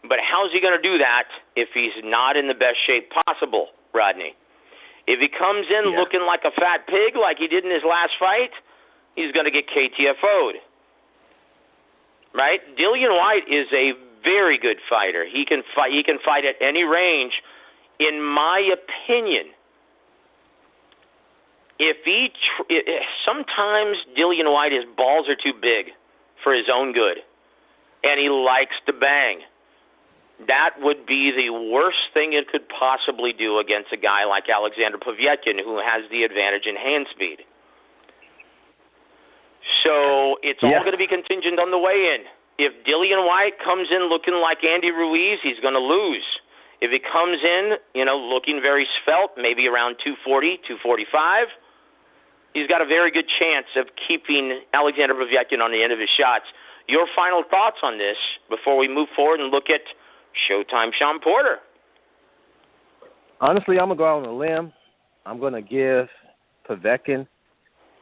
But how's he going to do that if he's not in the best shape possible, Rodney? If he comes in looking like a fat pig like he did in his last fight, he's going to get KTFO'd. Right? Dillian Whyte is a very good fighter. He can fight at any range. In my opinion, sometimes Dillian Whyte, his balls are too big for his own good, and he likes to bang. That would be the worst thing it could possibly do against a guy like Alexander Povetkin, who has the advantage in hand speed. So it's all going to be contingent on the weigh-in. If Dillian Whyte comes in looking like Andy Ruiz, he's going to lose. If he comes in, looking very svelte, maybe around 240, 245, he's got a very good chance of keeping Alexander Povetkin on the end of his shots. Your final thoughts on this before we move forward and look at Showtime Sean Porter? Honestly, I'm going to go out on a limb. I'm going to give Povetkin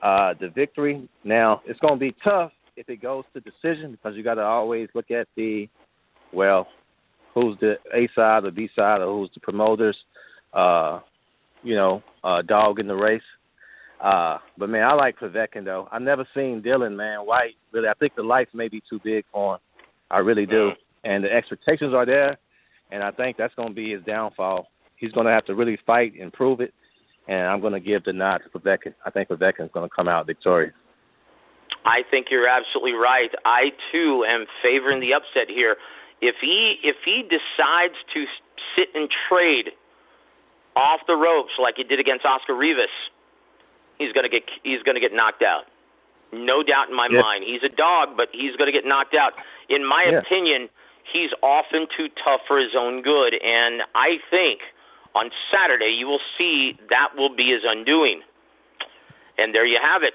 the victory. Now, it's going to be tough if it goes to decision, because you got to always look at who's the A side or B side, or who's the promoters, dog in the race. But, man, I like Povetkin, though. I've never seen Dillian, man, Whyte. Really, I think the lights may be too big for him. I really do. And the expectations are there. and I think that's going to be his downfall. He's going to have to really fight and prove it, and I'm going to give the nod to Povetkin. I think Povetkin's going to come out victorious. I think you're absolutely right. I, too, am favoring the upset here. If he decides to sit and trade off the ropes like he did against Oscar Rivas, he's going to get knocked out. No doubt in my mind. He's a dog, but he's going to get knocked out. In my opinion, he's often too tough for his own good, and I think on Saturday you will see that will be his undoing. And there you have it.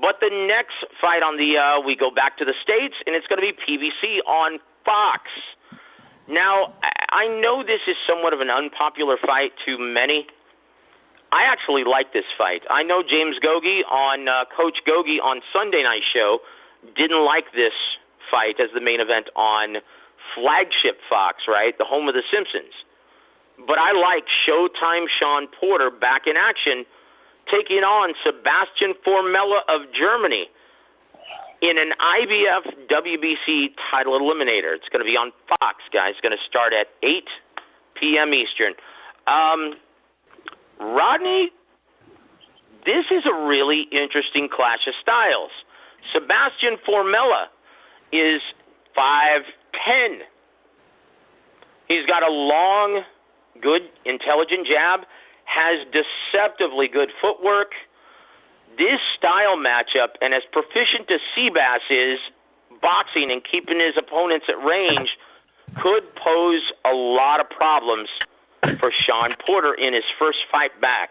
But the next fight on we go back to the States, and it's going to be PBC on Fox. Now, I know this is somewhat of an unpopular fight to many. I actually like this fight. I know James Gogi Coach Gogi on Sunday Night Show didn't like this fight as the main event on flagship Fox, right, the home of the Simpsons. But I like Showtime Sean Porter back in action, taking on Sebastian Formella of Germany in an IBF WBC title eliminator. It's going to be on Fox, guys. It's going to start at 8 p.m. Eastern. Rodney, this is a really interesting clash of styles. Sebastian Formella is 5'10". He's got a long, good, intelligent jab, has deceptively good footwork. This style matchup, and as proficient as Seabass is boxing and keeping his opponents at range, could pose a lot of problems for Sean Porter in his first fight back.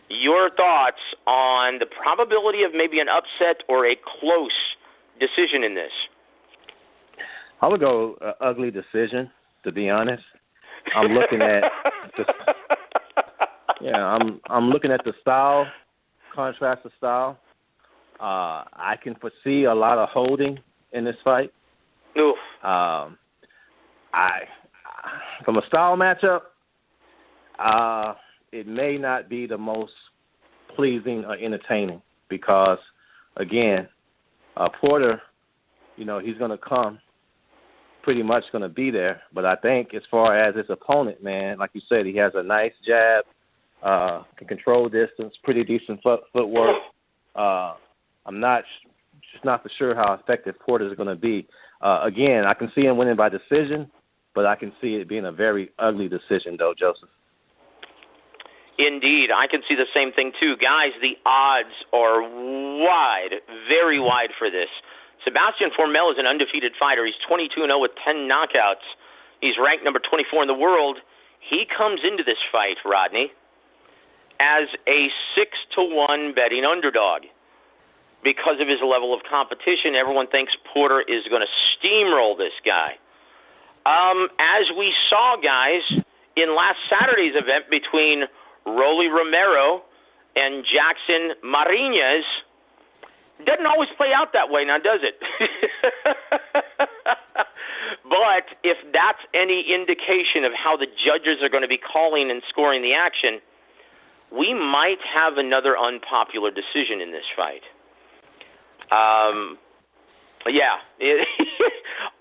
Your thoughts on the probability of maybe an upset or a close decision in this? I would go ugly decision, to be honest. I'm looking at I'm looking at the style, contrast of style. I can foresee a lot of holding in this fight. Oof. From a style matchup, it may not be the most pleasing or entertaining because, again, Porter, he's going to come, pretty much going to be there. But I think as far as his opponent, man, like you said, he has a nice jab, can control distance, pretty decent footwork. I'm just not for sure how effective Porter is going to be. Again, I can see him winning by decision, but I can see it being a very ugly decision, though, Joseph. Indeed. I can see the same thing, too. Guys, the odds are wide, very wide for this. Sebastian Formella is an undefeated fighter. He's 22-0 with 10 knockouts. He's ranked number 24 in the world. He comes into this fight, Rodney, as a 6-1 betting underdog. Because of his level of competition, everyone thinks Porter is going to steamroll this guy. As we saw, guys, in last Saturday's event between Rolly Romero and Jackson Mariñez, doesn't always play out that way now, does it? But if that's any indication of how the judges are going to be calling and scoring the action, we might have another unpopular decision in this fight.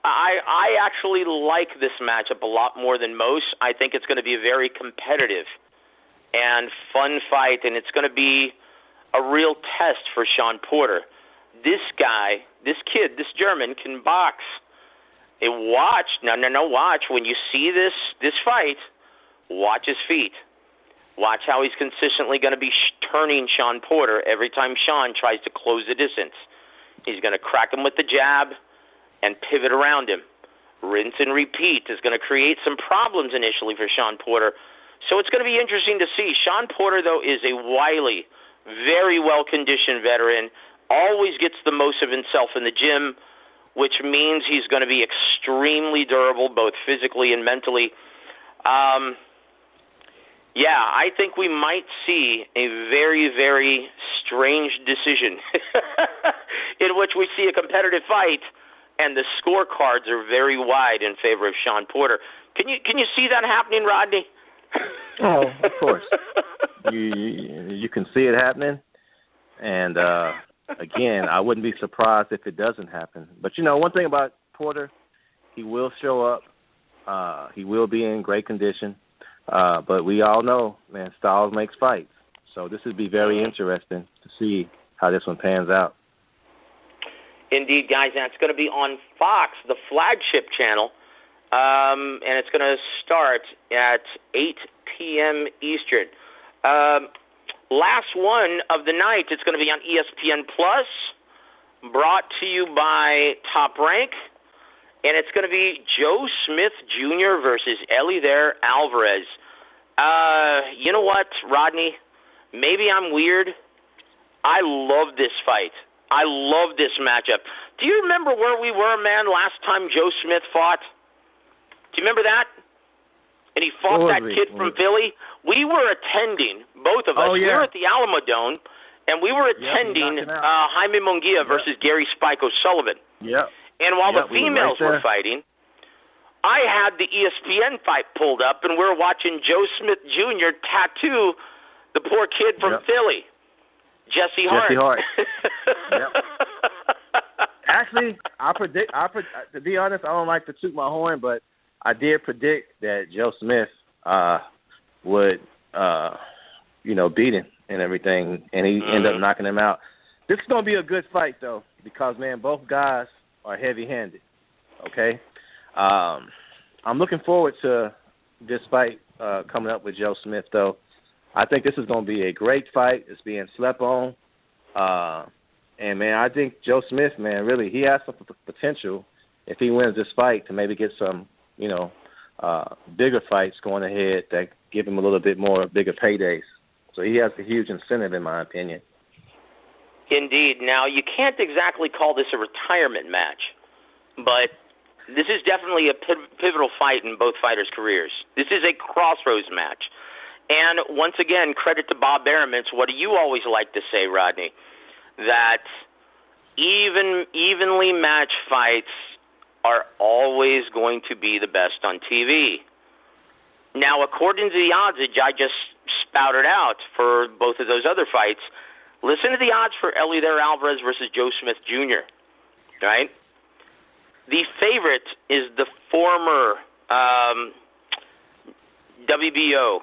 I actually like this matchup a lot more than most. I think it's going to be a very competitive and fun fight, and it's going to be a real test for Sean Porter. This guy, this kid, this German can box. Watch. When you see this fight, watch his feet. Watch how he's consistently going to be turning Sean Porter every time Sean tries to close the distance. He's going to crack him with the jab and pivot around him. Rinse and repeat is going to create some problems initially for Sean Porter. So it's going to be interesting to see. Sean Porter, though, is a wily, very well-conditioned veteran, always gets the most of himself in the gym, which means he's going to be extremely durable, both physically and mentally. I think we might see a very, very strange decision in which we see a competitive fight and the scorecards are very wide in favor of Sean Porter. Can you see that happening, Rodney? Oh, of course. You can see it happening, and again, I wouldn't be surprised if it doesn't happen. But one thing about Porter, he will show up. He will be in great condition. But we all know, man, styles makes fights. So this would be very interesting to see how this one pans out. Indeed, guys, and it's going to be on Fox, the flagship channel, and it's going to start at 8 p.m. Eastern. Last one of the night, it's going to be on ESPN Plus, brought to you by Top Rank, and it's going to be Joe Smith Jr. versus Eliezer Alvarez. You know what, Rodney? Maybe I'm weird. I love this fight. I love this matchup. Do you remember where we were, man, last time Joe Smith fought? Do you remember that? And he fought that kid from Philly. We were attending, both of us. We were at the Alamo Dome, and we were attending Jaime Munguia versus Gary Spike O'Sullivan. Yep. And while the females were fighting, I had the ESPN fight pulled up, and we were watching Joe Smith Jr. tattoo the poor kid from Philly, Jesse Hart. Yep. Actually, to be honest, I don't like to toot my horn, but I did predict that Joe Smith would, beat him and everything, and he ended up knocking him out. This is going to be a good fight, though, because, man, both guys are heavy-handed, okay? I'm looking forward to this fight coming up with Joe Smith, though. I think this is going to be a great fight. It's being slept on. And, man, I think Joe Smith, man, really, he has some potential if he wins this fight to maybe get some, bigger fights going ahead that give him a little bit more bigger paydays. So he has a huge incentive, in my opinion. Indeed. Now, you can't exactly call this a retirement match, but this is definitely a pivotal fight in both fighters' careers. This is a crossroads match. And once again, credit to Bob Aramintz. What do you always like to say, Rodney? That evenly matched fights are always going to be the best on TV. Now, according to the odds that I just spouted out for both of those other fights, listen to the odds for Eliezer Alvarez versus Joe Smith Jr., right? The favorite is the former WBO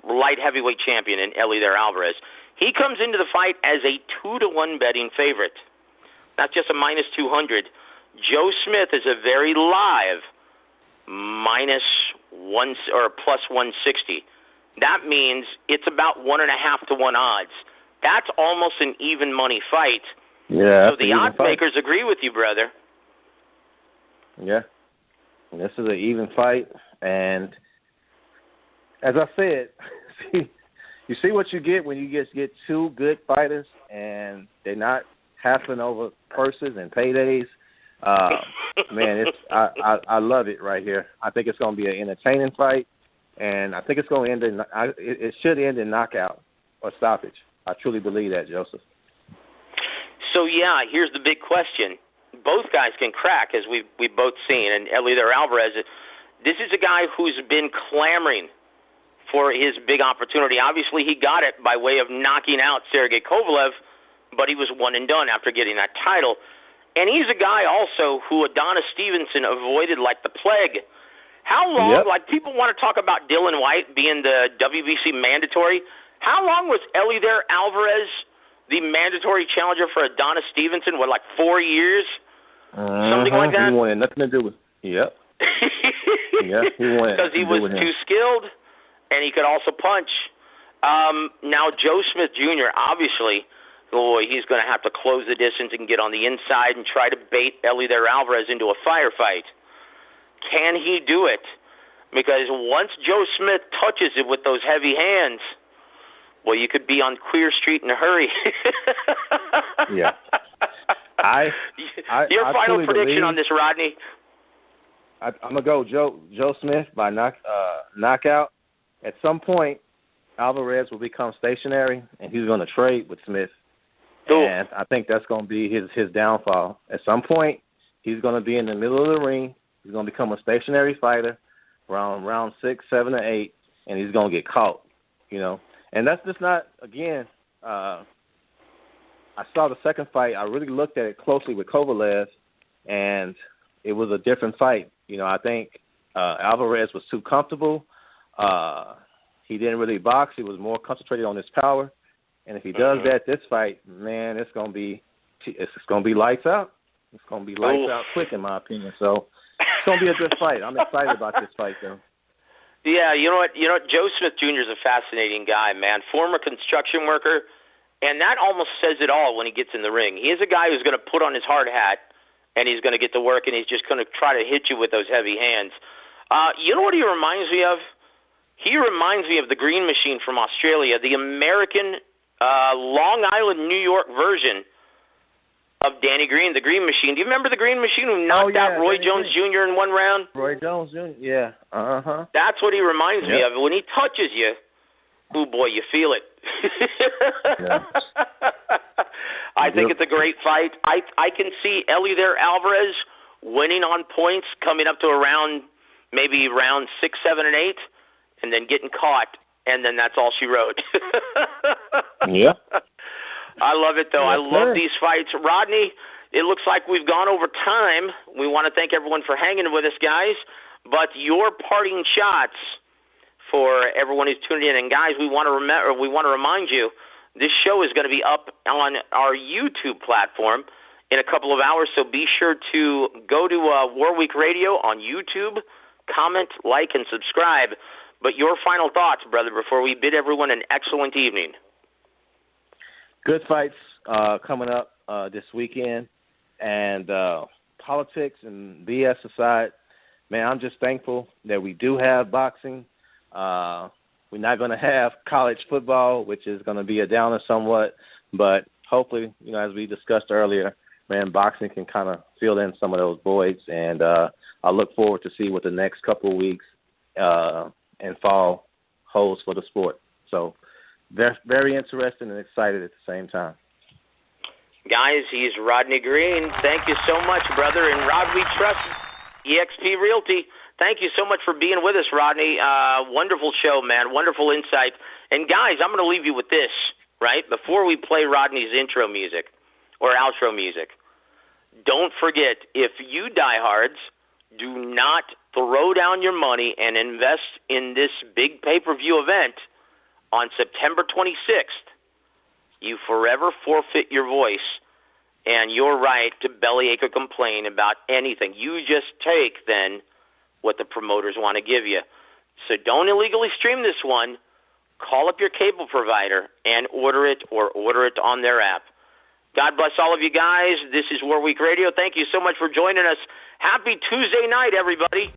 light heavyweight champion in Eliezer Alvarez. He comes into the fight as a 2-1 betting favorite, not just a minus 200. Joe Smith is a very live minus one or plus 160. That means it's about 1.5 to 1 odds. That's almost an even money fight. Yeah. So the odds makers agree with you, brother. Yeah. This is an even fight, and as I said, you see what you get when you just get two good fighters, and they're not hassling over purses and paydays. Man, I love it right here. I think it's going to be an entertaining fight, and I think it's going to end in it should end in knockout or stoppage. I truly believe that, Joseph. So yeah, here's the big question. Both guys can crack, as we've both seen, and Eliezer Alvarez. This is a guy who's been clamoring for his big opportunity. Obviously, he got it by way of knocking out Sergey Kovalev, but he was one and done after getting that title. And he's a guy also who Adonis Stevenson avoided like the plague. How long, like people want to talk about Dylan Whyte being the WBC mandatory, how long was Eliezer Alvarez the mandatory challenger for Adonis Stevenson? What, like 4 years? Something like that? He wanted nothing to do with Yeah, he wanted because he was too skilled, and he could also punch. Now, Joe Smith Jr., obviously, he's going to have to close the distance and get on the inside and try to bait Eliezer Alvarez into a firefight. Can he do it? Because once Joe Smith touches it with those heavy hands, well, you could be on Queer Street in a hurry. Yeah. Your final prediction on this, Rodney? I'm going to go Joe Smith by knockout. At some point, Alvarez will become stationary, and he's going to trade with Smith. Cool. And I think that's going to be his downfall. At some point, he's going to be in the middle of the ring. He's going to become a stationary fighter around round 6, 7, or 8, and he's going to get caught, And that's just not, again, I saw the second fight. I really looked at it closely with Kovalev, and it was a different fight. You know, I think Alvarez was too comfortable. He didn't really box. He was more concentrated on his power. And if he does that this fight, man, it's gonna be lights out. It's gonna be lights out quick, in my opinion. So it's gonna be a good fight. I'm excited about this fight, though. Yeah, you know what? Joe Smith Jr. is a fascinating guy, man. Former construction worker, and that almost says it all when he gets in the ring. He is a guy who's going to put on his hard hat, and he's going to get to work, and he's just going to try to hit you with those heavy hands. You know what he reminds me of? He reminds me of the Green Machine from Australia, the American Long Island, New York version of Danny Green, the Green Machine. Do you remember the Green Machine who knocked out Roy Jones Jr. in one round? Roy Jones Jr., yeah. Uh-huh. That's what he reminds me of. When he touches you, oh, boy, you feel it. I think it's a great fight. I can see Alvarez winning on points, coming up to maybe round 6, 7, and 8, and then getting caught, and then that's all she wrote. Yeah. I love it, though. I love these fights. Rodney, it looks like we've gone over time. We want to thank everyone for hanging with us, guys. But your parting shots for everyone who's tuning in. And, guys, we want to remind you, this show is going to be up on our YouTube platform in a couple of hours, so be sure to go to Warweek Radio on YouTube, comment, like, and subscribe. But your final thoughts, brother, before we bid everyone an excellent evening. Good fights coming up this weekend, and politics and BS aside, man, I'm just thankful that we do have boxing. We're not going to have college football, which is going to be a downer somewhat, but hopefully, as we discussed earlier, man, boxing can kind of fill in some of those voids, and I look forward to see what the next couple of weeks and fall holds for the sport. So, very interesting and excited at the same time. Guys, he's Rodney Green. Thank you so much, brother. And Rod, we trust eXp Realty. Thank you so much for being with us, Rodney. Wonderful show, man. Wonderful insight. And, guys, I'm going to leave you with this, right? Before we play Rodney's intro music or outro music, don't forget, if you diehards do not throw down your money and invest in this big pay-per-view event on September 26th, you forever forfeit your voice and your right to bellyache or complain about anything. You just take, then, what the promoters want to give you. So don't illegally stream this one. Call up your cable provider and order it, or order it on their app. God bless all of you guys. This is Warweek Radio. Thank you so much for joining us. Happy Tuesday night, everybody.